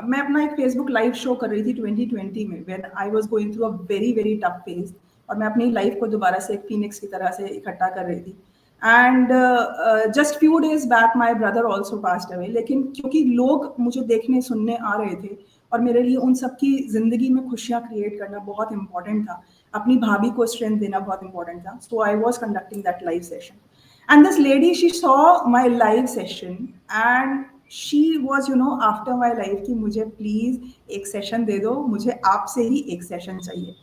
मैं अपना एक फेसबुक लाइव शो कर रही थी 2020 में, when I was going through a very very tough phase, और मैं अपनी लाइफ को दोबारा से एक फीनिक्स की तरह से इकट्ठा कर रही थी. And just few days back my brother also passed away, लेकिन क्योंकि लोग मुझे देखने सुनने आ रहे थे और मेरे लिए उन सबकी जिंदगी में खुशियां क्रिएट करना बहुत इंपॉर्टेंट था, अपनी भाभी को स्ट्रेंथ देना बहुत इंपॉर्टेंट था, so I was conducting that live session. And this lady, she saw my live session, and she was, after my live कि मुझे प्लीज एक सेशन दे दो, मुझे आपसे ही एक सेशन चाहिए.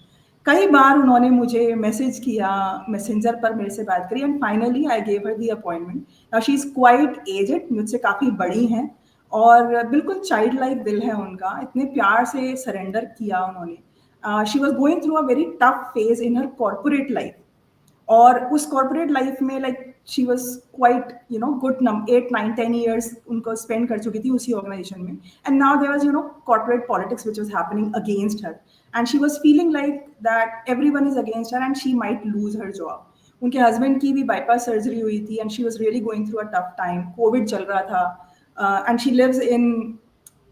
कई बार उन्होंने मुझे मैसेज किया, मैसेंजर पर मेरे से बात करी, and finally I gave her the appointment. Now she is quite aged, मुझसे काफ़ी बड़ी हैं, और बिल्कुल चाइल्ड लाइक दिल है उनका, इतने प्यार से सरेंडर किया उन्होंने. She was going through a very tough phase in her corporate life, और उस कॉर्पोरेट लाइफ में like she was quite good 8 9 10 years उनको स्पेंड कर चुकी थी उसी ऑर्गेनाइजेशन में. And now there was corporate politics which was happening against her, and she was feeling like that everyone is against her and she might lose her job. उनके husband की भी bypass surgery हुई थी, and she was really going through a tough time, Covid चल रहा था, and she lives in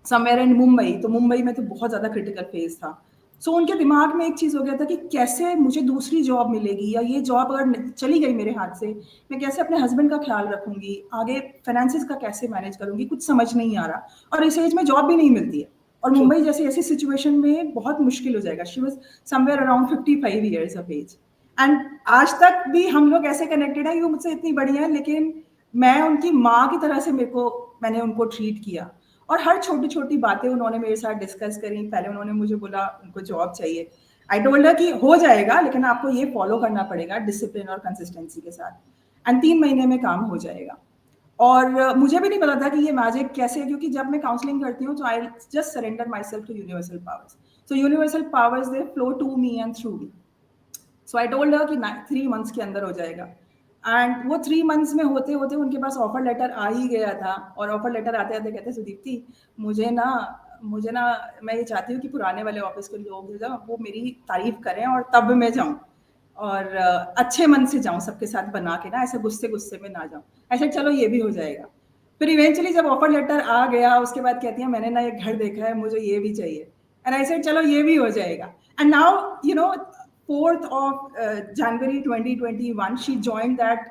somewhere in Mumbai, तो मुंबई में तो बहुत ज़्यादा क्रिटिकल फेज था. सो उनके दिमाग में एक चीज़ हो गया था कि कैसे मुझे दूसरी जॉब मिलेगी, या ये जॉब अगर चली गई मेरे हाथ से, मैं कैसे अपने हस्बैंड का ख्याल रखूंगी, आगे फाइनेंसिस का कैसे मैनेज करूंगी, कुछ समझ नहीं आ रहा, और इस एज में जॉब भी नहीं मिलती है, और मुंबई जैसी ऐसी सिचुएशन में बहुत मुश्किल हो जाएगा. She was somewhere around 55 years of age, एंड आज तक भी हम लोग ऐसे कनेक्टेड है कि वो मुझसे इतनी बड़ी है, लेकिन मैं उनकी माँ की तरह से मैंने उनको ट्रीट किया, और हर छोटी छोटी बातें उन्होंने मेरे साथ डिस्कस करी. पहले उन्होंने मुझे बोला उनको जॉब चाहिए, आई टोल्ड हर कि हो जाएगा, लेकिन आपको ये फॉलो करना पड़ेगा डिसिप्लिन और कंसिस्टेंसी के साथ, एंड 3 महीने में काम हो जाएगा. और मुझे भी नहीं पता था कि ये मैजिक कैसे है, क्योंकि जब मैं काउंसलिंग करती हूँ तो I just surrender myself to universal powers. So universal powers they flow to me and through me. So I told her कि 3 months के अंदर हो जाएगा, एंड वो 3 months में होते होते उनके पास ऑफर लेटर आ ही गया था. और ऑफर लेटर आते आते कहते सुदीप्ति, मुझे ना मैं ये चाहती हूँ कि पुराने वाले ऑफिस के लोग जो वो मेरी तारीफ करें और तब मैं जाऊँ, और अच्छे मन से जाऊँ, सबके साथ बना के ना, ऐसे गुस्से गुस्से में ना जाऊँ. ऐसे चलो ये भी हो जाएगा. फिर इवेंचुअली जब ऑफर लेटर आ गया, उसके बाद कहती है मैंने ना एक घर देखा है, मुझे ये भी चाहिए, एंड आई सेड चलो ये भी हो जाएगा. And now 4th of January 2021, she joined that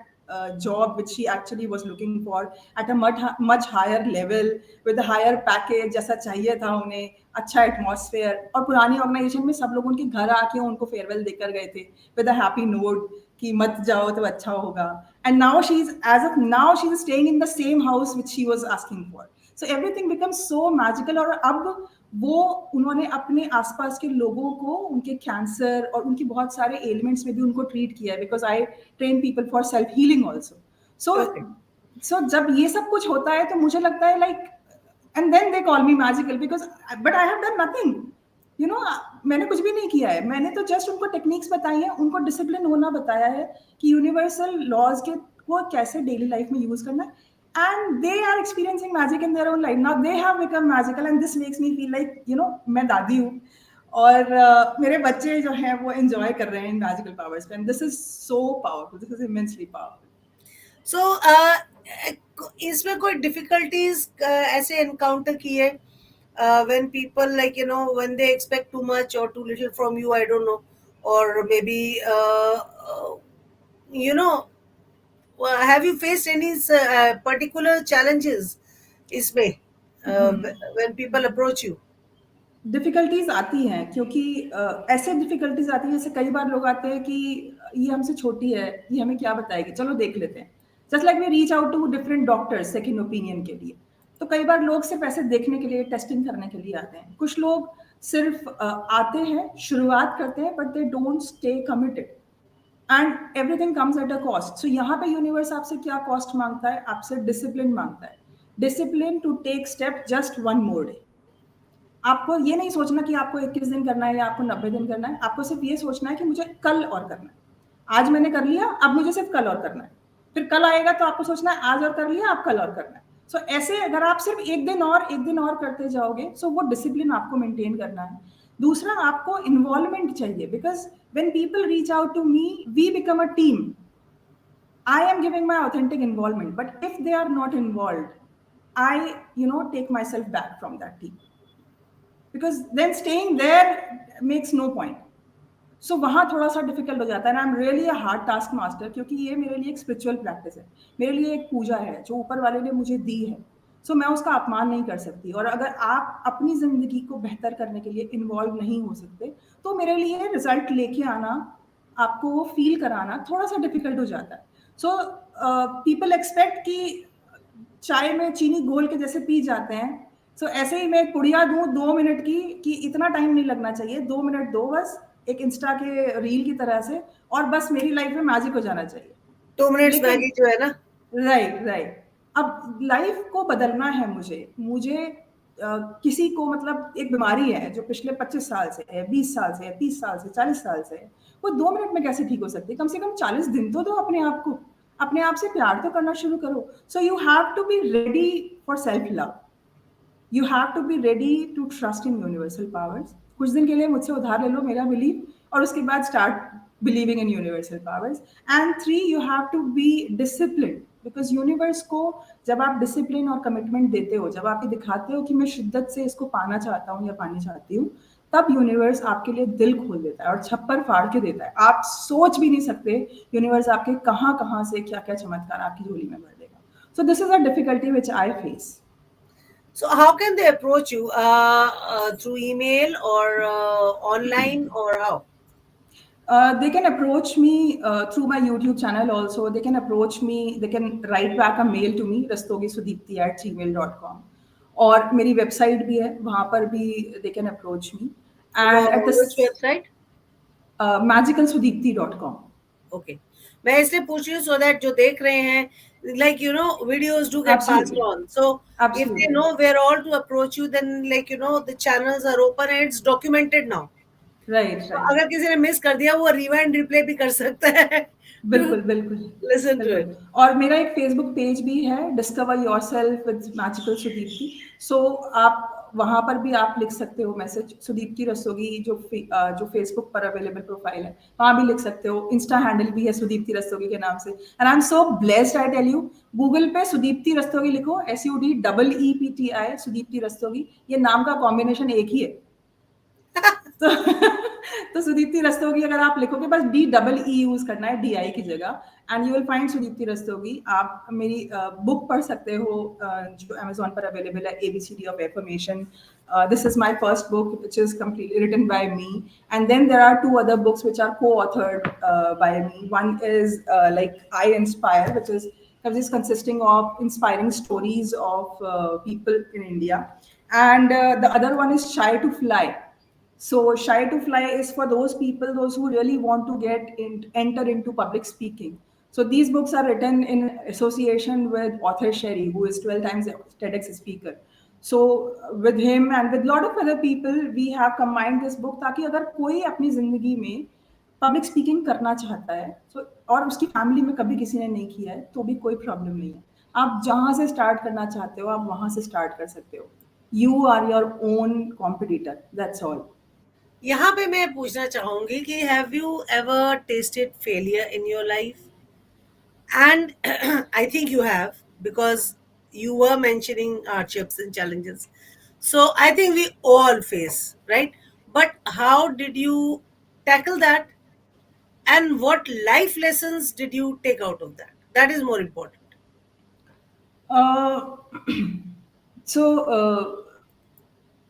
job which she actually was looking for at a much higher level with a higher package जैसा चाहिए था उन्हें, अच्छा एटमॉस्फेयर. और पुरानी ऑर्गेनाइजेशन में सब लोग उनके घर आके उनको फेयरवेल देकर गए थे विद अ हैप्पी नोट कि मत जाओ तो अच्छा होगा. And now she is age of now she is staying in the same house which she was asking for. So everything becomes so magical. और अब वो उन्होंने अपने आसपास के लोगों को उनके कैंसर और उनकी बहुत सारे एलिमेंट्स में भी उनको ट्रीट किया है, because I train people for self healing also. So Okay. सो जब ये सब कुछ होता है तो मुझे लगता है like, and then they call me magical, because but I have done nothing, you know. मैंने कुछ भी नहीं किया है, मैंने तो जस्ट उनको टेक्निक्स बताई हैं, उनको डिसिप्लिन होना बताया है कि यूनिवर्सल लॉज के को कैसे डेली लाइफ में यूज करना है. And they are experiencing magic in their own life. Now they have become magical, and this makes me feel like, you know, मैं दादी हूँ और मेरे बच्चे जो हैं वो enjoy कर रहे हैं magical powers पे, and this is so powerful. This is immensely powerful. So इसमें कोई डिफिकल्टीज ऐसे एनकाउंटर की है when people, like, you know, when they expect too much or too little from you, I don't know, or maybe you know, have you faced any particular challenges इसमें when people approach you? Difficulties आती हैं क्योंकि ऐसे difficulties आती हैं, जैसे कई बार लोग आते हैं कि ये हमसे छोटी है, ये हमें क्या बताएगी, चलो देख लेते हैं. Just like we reach out to different doctors second opinion के लिए. तो कई बार लोग सिर्फ ऐसे देखने के लिए, टेस्टिंग करने के लिए आते हैं. कुछ लोग सिर्फ आते हैं, शुरुआत करते हैं, but they don't stay committed, and everything comes at a cost. So यहाँ पे यूनिवर्स आपसे क्या कॉस्ट मांगता है? आपसे डिसिप्लिन मांगता है. Discipline to take step just one more day. आपको ये नहीं सोचना कि आपको 21 दिन करना है या आपको 90 दिन करना है. आपको सिर्फ ये सोचना है कि मुझे कल और करना है. आज मैंने कर लिया, अब मुझे सिर्फ कल और करना है. फिर कल आएगा तो आपको सोचना है आज और कर लिया, अब कल और करना है. सो ऐसे अगर आप सिर्फ एक दिन और करते जाओगे, सो वो डिसिप्लिन आपको मेंटेन करना है. दूसरा, आपको इन्वॉल्वमेंट चाहिए, because when people reach out to me, we become a team. I am giving my authentic involvement, but if they are not involved, I, you know, take myself back from that team, because then staying there makes no point. So वहाँ थोड़ा सा difficult हो जाता है. आई am really a hard task master, क्योंकि ये मेरे लिए एक स्पिरिचुअल प्रैक्टिस है, मेरे लिए एक पूजा है जो ऊपर वाले ने मुझे दी है. सो मैं उसका अपमान नहीं कर सकती. और अगर आप अपनी जिंदगी को बेहतर करने के लिए इन्वॉल्व नहीं हो सकते, तो मेरे लिए रिजल्ट लेके आना, आपको वो फील कराना थोड़ा सा डिफिकल्ट हो जाता है. सो पीपल एक्सपेक्ट कि चाय में चीनी घोल के जैसे पी जाते हैं. सो ऐसे ही मैं एक पुड़िया दूं 2 मिनट की, कि इतना टाइम नहीं लगना चाहिए, 2 मिनट दो बस, एक इंस्टा के रील की तरह से, और बस मेरी लाइफ में मैजिक हो जाना चाहिए. 2 मिनट्स लेकिन मैगी जो है ना. Right right. अब लाइफ को बदलना है मुझे. मुझे किसी को, मतलब एक बीमारी है जो पिछले 25 साल से है, 20 साल से है, 30 साल से, 40 साल से है, वो 2 मिनट में कैसे ठीक हो सकती है? कम से कम 40 दिन तो दो अपने आप को. अपने आप से प्यार तो करना शुरू करो. So you have to be ready for self love. You have to be ready to trust in universal powers. कुछ दिन के लिए मुझसे उधार ले लो मेरा बिलीव, और उसके बाद start believing in universal powers. And 3, you have to be discipline, because universe को जब आप डिसिप्लिन और कमिटमेंट देते हो, जब आप ये दिखाते हो कि मैं शिद्दत से इसको पाना चाहता हूँ या पानी चाहती हूँ, तब यूनिवर्स आपके लिए दिल खोल देता है और छप्पर फाड़ के देता है. आप सोच भी नहीं सकते यूनिवर्स आपके कहाँ कहाँ से क्या क्या चमत्कार आपकी झोली में भर देगा. सो this is a difficulty which I face. So how can they approach you? Through email or online, or how? They can approach me through my YouTube channel also. They can approach me, they can write back a mail to me, rastogisudipti@gmail.com. और मेरी website भी है, वहाँ पर भी they can approach me. And at this Which website? magicalsudipti.com. Okay. मैं इसलिए पूछ रही हूँ so that जो देख रहे हैं, like, you know, videos do get passed Absolutely. on. So if they Absolutely. know where all to approach you, then, like, you know, the channels are open and it's documented now. Right, तो right. अगर किसी ने miss कर दिया, वो rewind replay भी कर सकता है to बिल्कुल बिल्कुल listen to बिल्कुल. it. और मेरा एक फेसबुक पेज भी है, discover yourself with magical Sudipti. So आप वहाँ पर भी आप लिख सकते हो मैसेज, सुदीप्ति रस्तोगी जो फेसबुक पर अवेलेबल प्रोफाइल है, वहाँ भी लिख सकते हो. इंस्टा हैंडल भी है सुदीप्ति रस्तोगी के नाम से. And I am so blessed, I tell you. Google पे सुदीप्ति रस्तोगी लिखो, SUDEEPTI, सुदीप्ति रस्तोगी, ये नाम का कॉम्बिनेशन एक ही है. तो तो सुदीप्ति रस्तोगी अगर आप लिखोगे, बस DEE यूज करना है DI की जगह, and you will find Sudipti Rastogi. आप मेरी बुक पढ़ सकते हो जो अमेजोन पर अवेलेबल है, ABCD of affirmation. This is my first book, which is completely written by me, and then there are 2 other books which are co-authored by me. One is like I Inspire, which is consisting of inspiring stories of people in India. and the other one is Shy to Fly. So Shy to Fly is for those people, those who really want to enter into public speaking. So these books are written in association with author Sherry, who is 12 times TEDx speaker. So with him and with lot of other people, we have combined this book ताकि अगर कोई अपनी जिंदगी में public speaking करना चाहता है, so, और उसकी फैमिली में कभी किसी ने नहीं किया है, तो भी कोई प्रॉब्लम नहीं है. आप जहाँ से स्टार्ट करना चाहते हो, आप वहाँ से स्टार्ट कर सकते हो. You are your own competitor. That's all. यहाँ पे मैं पूछना चाहूंगी कि have you ever tested failure in your life? And I think you have, because you were mentioning hardships and challenges. So I think we all face, right? But how did you tackle that? And what life lessons did you take out of that? That is more important. Uh, so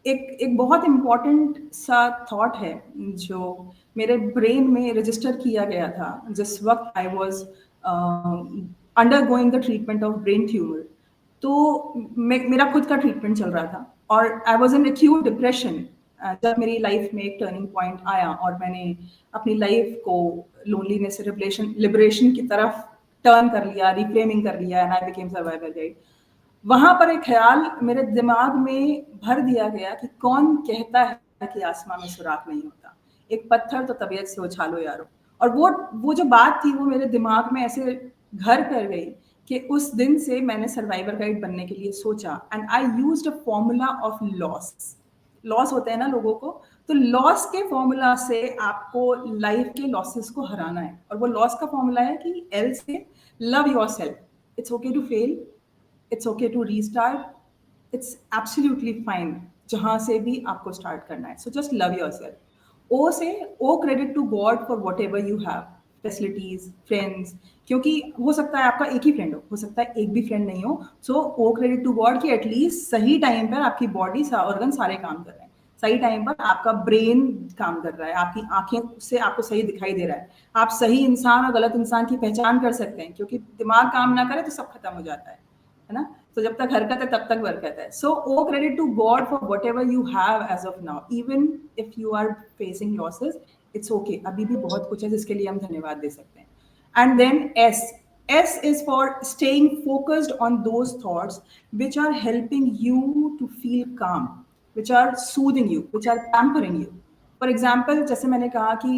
एक एक बहुत important सा thought है जो मेरे brain में register किया गया था जिस वक्त I was under going the treatment of brain tumour. तो मेरा खुद का ट्रीटमेंट चल रहा था और I was in acute depression जब मेरी लाइफ में एक टर्निंग पॉइंट आया और मैंने अपनी लाइफ को लोनलीनेस से लिबरेशन की तरफ टर्न कर लिया, रिफ्रेमिंग कर लिया, and I became survival guide. वहां पर एक ख्याल मेरे दिमाग में भर दिया गया कि कौन कहता है कि आसमां में सुराख नहीं होता, एक पत्थर तो तबीयत से उछालो यारो. और वो जो बात थी वो मेरे दिमाग में ऐसे घर कर गई कि उस दिन से मैंने सर्वाइवर गाइड बनने के लिए सोचा. And I used a formula of loss. Loss होते हैं ना लोगों को, तो लॉस के फॉर्मूला से आपको लाइफ के लॉसेस को हराना है. और वो लॉस का फॉर्मूला है कि एल से love yourself. It's okay to fail, it's okay to restart, it's absolutely fine जहां से भी आपको स्टार्ट करना है. So just love yourself. O से O credit to God for whatever you have, facilities, friends. क्योंकि हो सकता है आपका एक ही फ्रेंड हो सकता है एक भी फ्रेंड नहीं हो. सो ओ क्रेडिट टू गॉड कि एटलीस्ट सही टाइम पर आपकी बॉडी ऑर्गन सारे काम कर रहे हैं, सही टाइम पर आपका ब्रेन काम कर रहा है, आपकी आंखें से आपको सही दिखाई दे रहा है, आप सही इंसान और गलत इंसान की पहचान कर सकते हैं. क्योंकि दिमाग काम ना करे तो सब खत्म हो जाता है ना. तो जब तक हरकत है तब तक बरकत है. So O credit to God for whatever you have as of now, even if you are facing losses. It's okay, अभी भी बहुत कुछ है जिसके लिए हम धन्यवाद दे सकते हैं. And then S. S is for staying focused on those thoughts which are helping you to feel calm, which are soothing you, which are pampering you. For example, जैसे मैंने कहा कि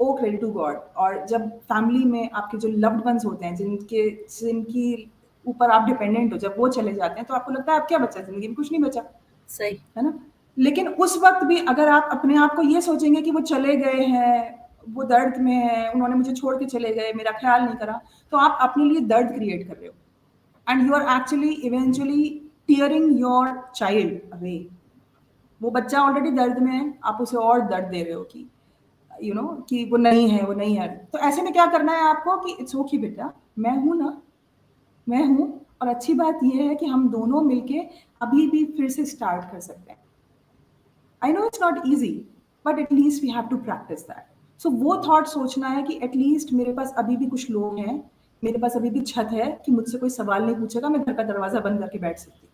ओ क्रेडिट टू गॉड, और जब family में आपके जो loved ones होते हैं जिनकी ऊपर आप डिपेंडेंट हो, जब वो चले जाते हैं तो आपको लगता है अब क्या बचा, जिंदगी में कुछ नहीं बचा, सही. है ना. लेकिन उस वक्त भी अगर आप अपने आप को ये सोचेंगे कि वो चले गए हैं, वो दर्द में है, उन्होंने मुझे छोड़ के चले गए, मेरा ख्याल नहीं करा, तो आप अपने लिए दर्द क्रिएट कर रहे हो. And you are actually eventually tearing your child away. वो बच्चा ऑलरेडी दर्द में है, आप उसे और दर्द दे रहे हो कि कि वो नहीं है, वो नहीं है. तो ऐसे में क्या करना है आपको कि इट्स ओके बेटा, मैं हूं ना, मैं हूं. और अच्छी बात यह है कि हम दोनों मिलके अभी भी फिर से स्टार्ट कर सकते हैं. I know it's not easy, but at least we have to practice that. So वो थॉट सोचना है कि एटलीस्ट मेरे पास अभी भी कुछ लोग हैं, मेरे पास अभी भी छत है कि मुझसे कोई सवाल नहीं पूछेगा, मैं घर का दरवाजा बंद करके बैठ सकती हूँ.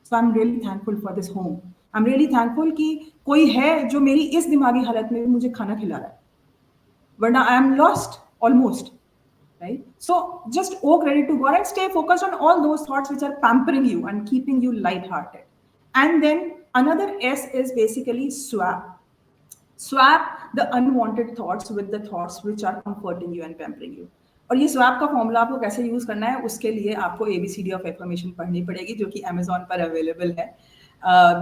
So I am really thankful for this home. I am really thankful कि कोई है जो मेरी इस दिमागी हालत में भी मुझे खाना खिला रहा है, वरना I am lost almost. Right? So just owe credit to God and stay focused on all those thoughts which are pampering you and keeping you lighthearted. And then another S is basically swap. Swap the unwanted thoughts with the thoughts which are comforting you and pampering you. और ये swap का formula आपको कैसे use करना है, उसके लिए आपको ABCD ऑफ एफर्मेशन पढ़नी पड़ेगी, जो कि Amazon पर अवेलेबल है.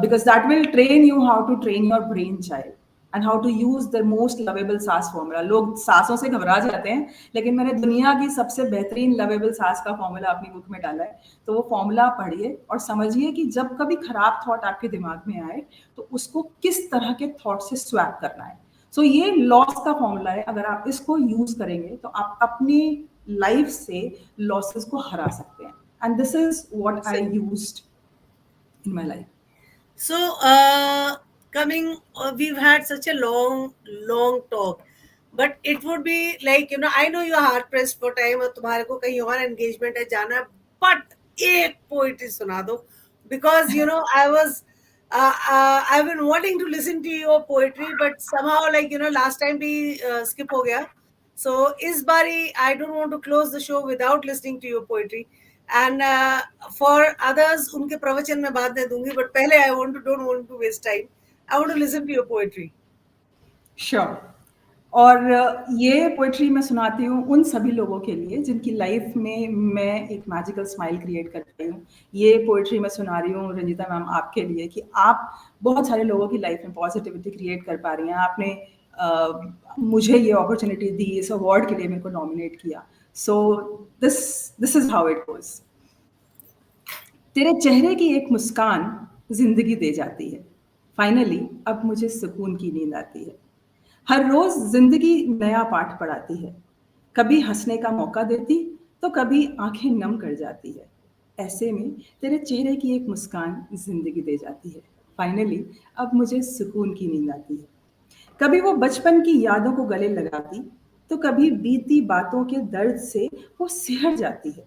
Because that will train you how to train your brain child and how to use the most lovable saas formula. लोग सासों से घबरा जाते हैं, लेकिन मैंने दुनिया की सबसे बेहतरीन लवेबल सास का फॉर्मूला अपनी बुक में डाला है. तो वो फॉर्मूला पढ़िए और समझिए कि जब कभी खराब थॉट आपके दिमाग में आए तो उसको किस तरह के थॉट से स्वैप करना है. सो ये लॉस का फॉर्मूला है. अगर आप इसको यूज करेंगे तो आप अपनी लाइफ से लॉसेस को हरा सकते हैं. And this is what I used in my life. So, we've had such a long talk, but it would be like, I know you're hard pressed for time और तुम्हारे को कहीं और engagement है, जाना, but एक poetry सुना दो, because I was I've been wanting to listen to your poetry, but somehow, like, last time we skip हो गया. So इस बारी I don't want to close the show without listening to your poetry. And for others, उनके प्रवचन मैं बाद में दूंगी, but पहले don't want to waste time. I want to listen to your poetry. Sure. और ये पोएट्री मैं सुनाती हूँ उन सभी लोगों के लिए जिनकी लाइफ में मैं एक मैजिकल स्माइल क्रिएट कर रही हूँ। ये पोएट्री मैं सुना रही हूँ रंजीता मैम आपके लिए कि आप बहुत सारे लोगों की लाइफ में पॉजिटिविटी क्रिएट कर पा रही हैं। आपने मुझे ये अपॉर्चुनिटी दी, इस अवार्ड के लिए मेरे को नॉमिनेट किया। So this this is how it goes. तेरे चेहरे की एक मुस्कान जिंदगी दे जाती है, फाइनली अब मुझे सुकून की नींद आती है। हर रोज जिंदगी नया पाठ पढ़ाती है, कभी हंसने का मौका देती तो कभी आंखें नम कर जाती है। ऐसे में तेरे चेहरे की एक मुस्कान जिंदगी दे जाती है, फाइनली अब मुझे सुकून की नींद आती है। कभी वो बचपन की यादों को गले लगाती तो कभी बीती बातों के दर्द से वो सिहर जाती है।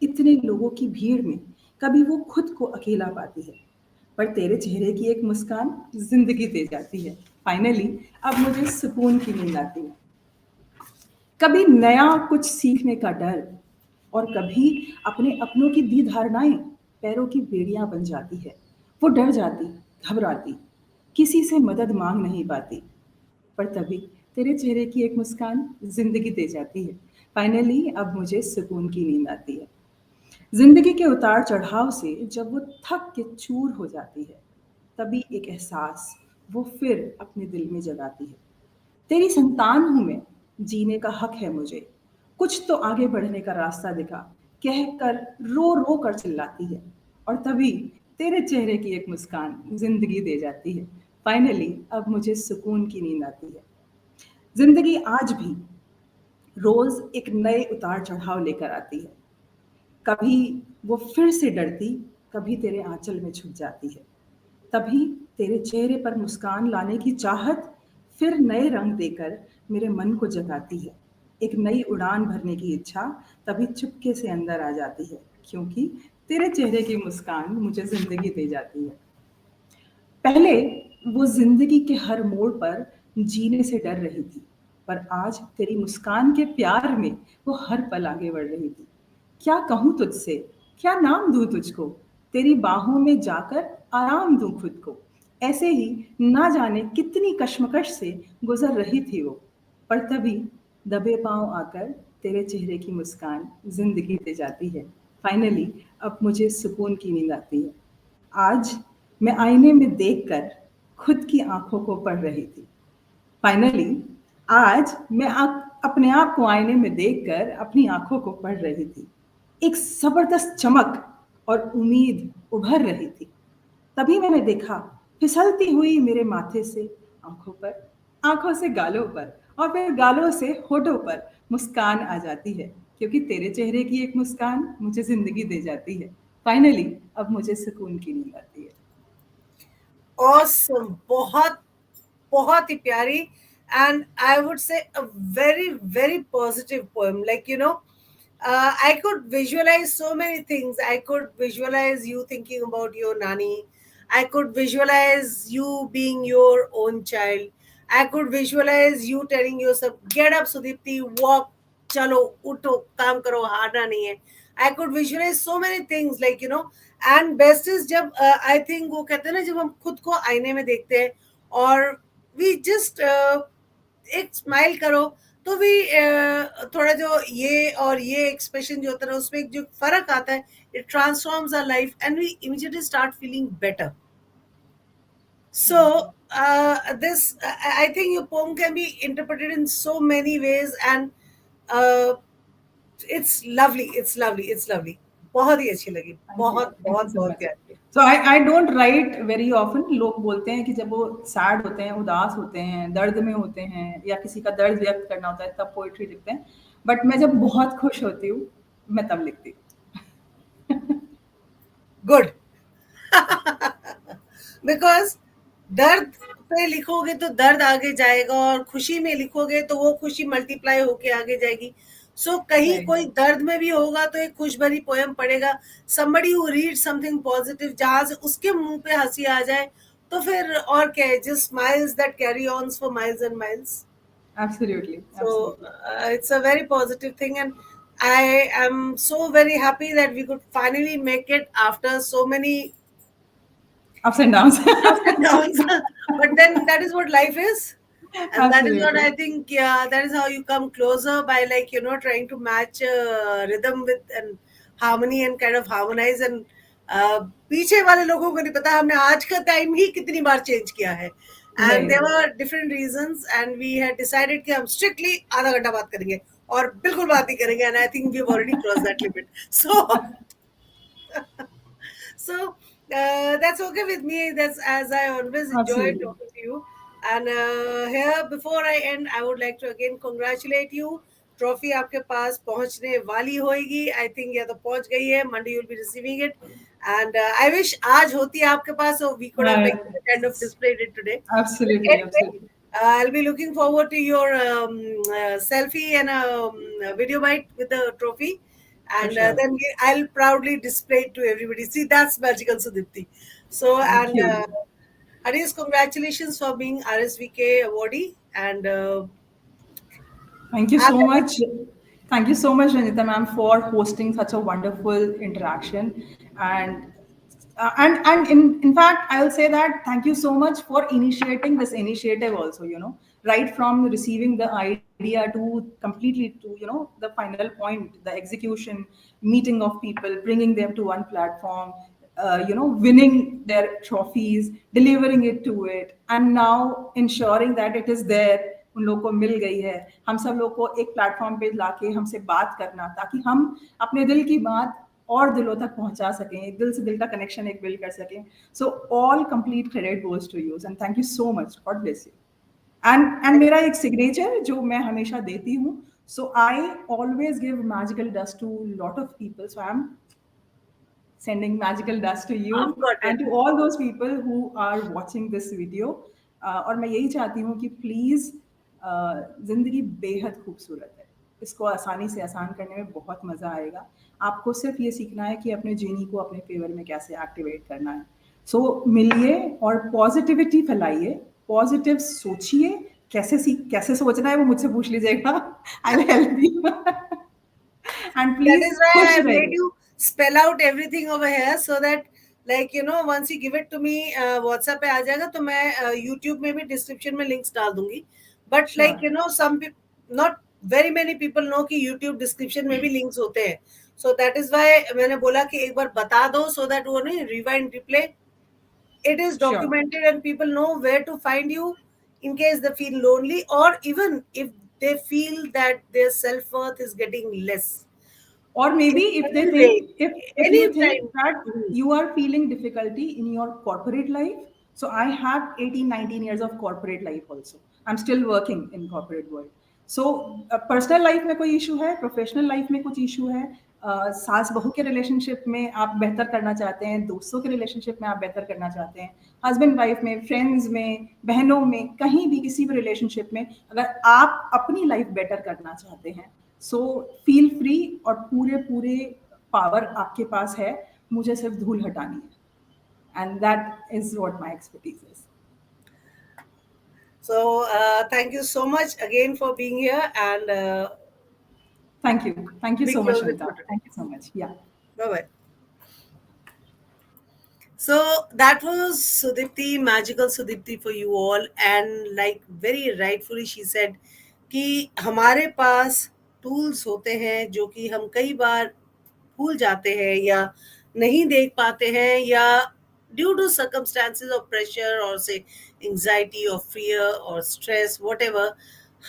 इतने लोगों की भीड़ में कभी वो खुद को अकेला पाती है, पर तेरे चेहरे की एक मुस्कान जिंदगी दे जाती है, फाइनली अब मुझे सुकून की नींद आती है। कभी नया कुछ सीखने का डर और कभी अपने अपनों की दी धारणाएं पैरों की बेड़ियां बन जाती है। वो डर जाती, घबराती, किसी से मदद मांग नहीं पाती, पर तभी तेरे चेहरे की एक मुस्कान जिंदगी दे जाती है, फाइनली अब मुझे सुकून की नींद आती है। जिंदगी के उतार चढ़ाव से जब वो थक के चूर हो जाती है, तभी एक एहसास वो फिर अपने दिल में जगाती है। तेरी संतान हूं मैं, जीने का हक है मुझे, कुछ तो आगे बढ़ने का रास्ता दिखा, कह कर रो रो कर चिल्लाती है। और तभी तेरे चेहरे की एक मुस्कान जिंदगी दे जाती है, फाइनली अब मुझे सुकून की नींद आती है। जिंदगी आज भी रोज एक नए उतार चढ़ाव लेकर आती है। कभी वो फिर से डरती, कभी तेरे आंचल में छुप जाती है। तभी तेरे चेहरे पर मुस्कान लाने की चाहत फिर नए रंग देकर मेरे मन को जगाती है। एक नई उड़ान भरने की इच्छा तभी चुपके से अंदर आ जाती है, क्योंकि तेरे चेहरे की मुस्कान मुझे ज़िंदगी दे जाती है। पहले वो ज़िंदगी के हर मोड़ पर जीने से डर रही थी, पर आज तेरी मुस्कान के प्यार में वो हर पल आगे बढ़ रही थी। क्या कहूँ तुझसे, क्या नाम दूँ तुझको, तेरी बाहों में जाकर आराम दूँ खुद को। ऐसे ही ना जाने कितनी कश्मकश से गुजर रही थी वो, पर तभी दबे पाँव आकर तेरे चेहरे की मुस्कान ज़िंदगी दे जाती है। फाइनली अब मुझे सुकून की नींद आती है। आज मैं आईने में देखकर खुद की आँखों को पढ़ रही थी। फाइनली आज मैं अपने आप को आईने में देखकर अपनी आँखों को पढ़ रही थी। एक ज़बरदस्त चमक और उम्मीद उभर रही थी। तभी मैंने देखा फिसलती हुई मेरे माथे से आँखों पर, आँखों से गालों पर और फिर गालों से होठों पर मुस्कान आ जाती है, क्योंकि तेरे चेहरे की एक मुस्कान मुझे ज़िंदगी दे जाती है। फाइनली अब मुझे सुकून की नींद आती है। Awesome. बहुत बहुत ही प्यारी, and I would say a very very positive poem. Like, I could visualize so many things. I could visualize you thinking about your nani. I could visualize you being your own child. I could visualize you telling yourself, "Get up, Sudipti, walk, chalo, uto, काम करो, हारना नहीं है." I could visualize so many things, like, and best is जब I think वो कहते हैं ना, जब हम खुद को आईने में देखते हैं और वी जस्ट एक स्माइल करो, तो भी थोड़ा जो ये और ये एक्सप्रेशन जो होता है ना, उसमें एक जो फर्क आता है, it transforms our life and we immediately start feeling better. So this, I think your poem can be interpreted in so many ways, and uh, it's lovely. It's lovely. It's lovely. बहुत ही अच्छी लगी. बहुत thank you बहुत सो बहुत much. प्यारी. So I don't write very often. लोग बोलते हैं कि जब वो सैड होते हैं, उदास होते हैं, दर्द में होते हैं या किसी का दर्द व्यक्त करना होता है तब पोइट्री लिखते हैं, बट मैं जब बहुत खुश होती हूँ मैं तब लिखती हूँ। Good. बिकॉज दर्द पे लिखोगे तो दर्द आगे जाएगा, और खुशी में लिखोगे तो वो खुशी मल्टीप्लाई होके आगे जाएगी. सो कहीं Right. कोई दर्द में भी होगा तो एक खुश भरी पोयम पढ़ेगा, somebody who reads something positive जहां से उसके मुंह पे हंसी आ जाए, तो फिर और क्या है, just smiles that carry on for miles and miles. Absolutely. So Absolutely. it's a very positive thing, and I am so very happy that we could finally make it after so many Ups and downs. ups and downs. But then that is what life is. And that is what Absolutely. I think, yeah, that is how you come closer by, like, trying to match rhythm with and harmony and kind of harmonize. And पीछे वाले लोगों को नहीं पता हमने आज का time ही कितनी बार चेंज किया है. And Right. there were different reasons, and we had decided कि हम strictly आधा घंटा बात करेंगे और बिल्कुल बात नहीं करेंगे. And I think we've already crossed that limit. So so that's okay with me. That's as I always enjoy Absolutely. talking to you. And here, before I end, I would like to again congratulate you. Trophy आपके पास पहुंचने वाली होगी. I think या तो पहुंच गई है. Monday you will be receiving it. And I wish आज होती है आपके पास, so we could have Uh, like kind of displayed it today. But absolutely. anyway, Absolutely. I'll be looking forward to your selfie and video bite with the trophy, For and sure. I'll proudly display it to everybody. See, that's magical, Sudipti. So, Thank and you. Harish, congratulations for being RSVK awardee, and Thank you have so a- much. Thank you so much, Ranjita ma'am, for hosting such a wonderful interaction. And in fact, I'll say that thank you so much for initiating this initiative also. Right from receiving the idea to completely to the final point, the execution, meeting of people, bringing them to one platform, winning their trophies, delivering it to it, and now ensuring that it is there, उन लोग को मिल गई है. हम सब लोग को एक प्लेटफॉर्म पे लाके हमसे बात करना, ताकि हम अपने दिल की बात और दिलों तक पहुंचा सकें, एक दिल से दिल का कनेक्शन एक बिल्ड कर सकें. So all complete credit goes to you and thank you so much. God bless you. And मेरा एक सिग्नेचर जो मैं हमेशा देती हूँ. So I always give magical dust to lot of people. So I am sending magical dust to you I've got it. and to all those people who are watching this video. और मैं यही चाहती हूँ कि please ज़िंदगी बेहद खूबसूरत है. इसको आसानी से आसान करने में बहुत मज़ा आएगा. आपको सिर्फ ये सीखना है कि अपने जीनी को अपने फेवर में कैसे एक्टिवेट करना है. सो मिलिए और पॉजिटिविटी फैलाइए, पॉजिटिव सोचिए. कैसे सोचना है वो मुझसे पूछ लीजिएगा. I will help you. And That please is why खुश I made रहिए. you spell out everything over here, so that, like, once you give it to me, WhatsApp पे आ जाएगा, तो मैं YouTube में भी डिस्क्रिप्शन में लिंक्स डाल दूंगी. But like, sure. some people, not very many people know कि YouTube डिस्क्रिप्शन में भी लिंक्स होते हैं. So that is why मैंने बोला कि एक बार बता दो, so that वो नहीं rewind replay. It is sure. documented and people know where to find you in case they feel lonely, or even if they feel that their self-worth is getting less. Or maybe In if they any think, way, if you any think time. that Mhm. you are feeling difficulty in your corporate life. So I have 18, 19 years of corporate life also. I'm still working in corporate world. So personal life में कोई issue है, professional life में कुछ issue है, सास बहू के relationship में आप बेहतर करना चाहते हैं, दोस्तों के रिलेशनशिप में आप बेहतर करना चाहते हैं, हस्बैंड वाइफ में, फ्रेंड्स में, बहनों में, कहीं भी किसी भी रिलेशनशिप में अगर आप अपनी लाइफ बेटर करना चाहते हैं, सो फील फ्री. और पूरे पूरे पावर आपके पास है. मुझे सिर्फ धूल हटानी है. And that is what my expertise is. So thank you so much again for being here, and Thank you we so much, close it Anita. for today. Thank you so much. Yeah. Bye bye. So that was Sudipti, magical Sudipti for you all, and like very rightfully she said कि हमारे पास tools होते हैं जो कि हम कई बार भूल जाते हैं या नहीं देख पाते हैं, या due to circumstances of pressure or say anxiety or fear or stress whatever,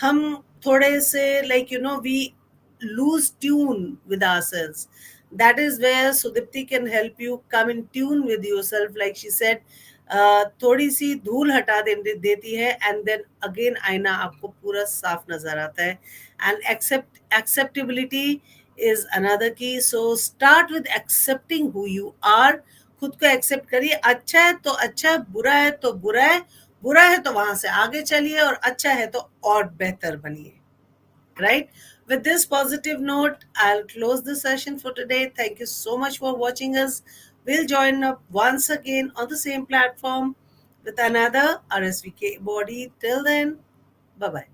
हम थोड़े से we lose tune with ourselves. That is where Sudipti can help you come in tune with yourself, like she said. थोड़ी सी धूल हटा देती है, and then again आईना आपको पूरा साफ नजर आता है. And acceptability is another key. So start with accepting who you are. खुद को एक्सेप्ट करिए. अच्छा है तो अच्छा है, बुरा है तो बुरा है, बुरा है तो वहां से आगे चलिए, और अच्छा है तो और बेहतर बनिए. Right? With this positive note, I'll close the session for today. Thank you so much for watching us. We'll join up once again on the same platform with another RSVK body. Till then, bye bye.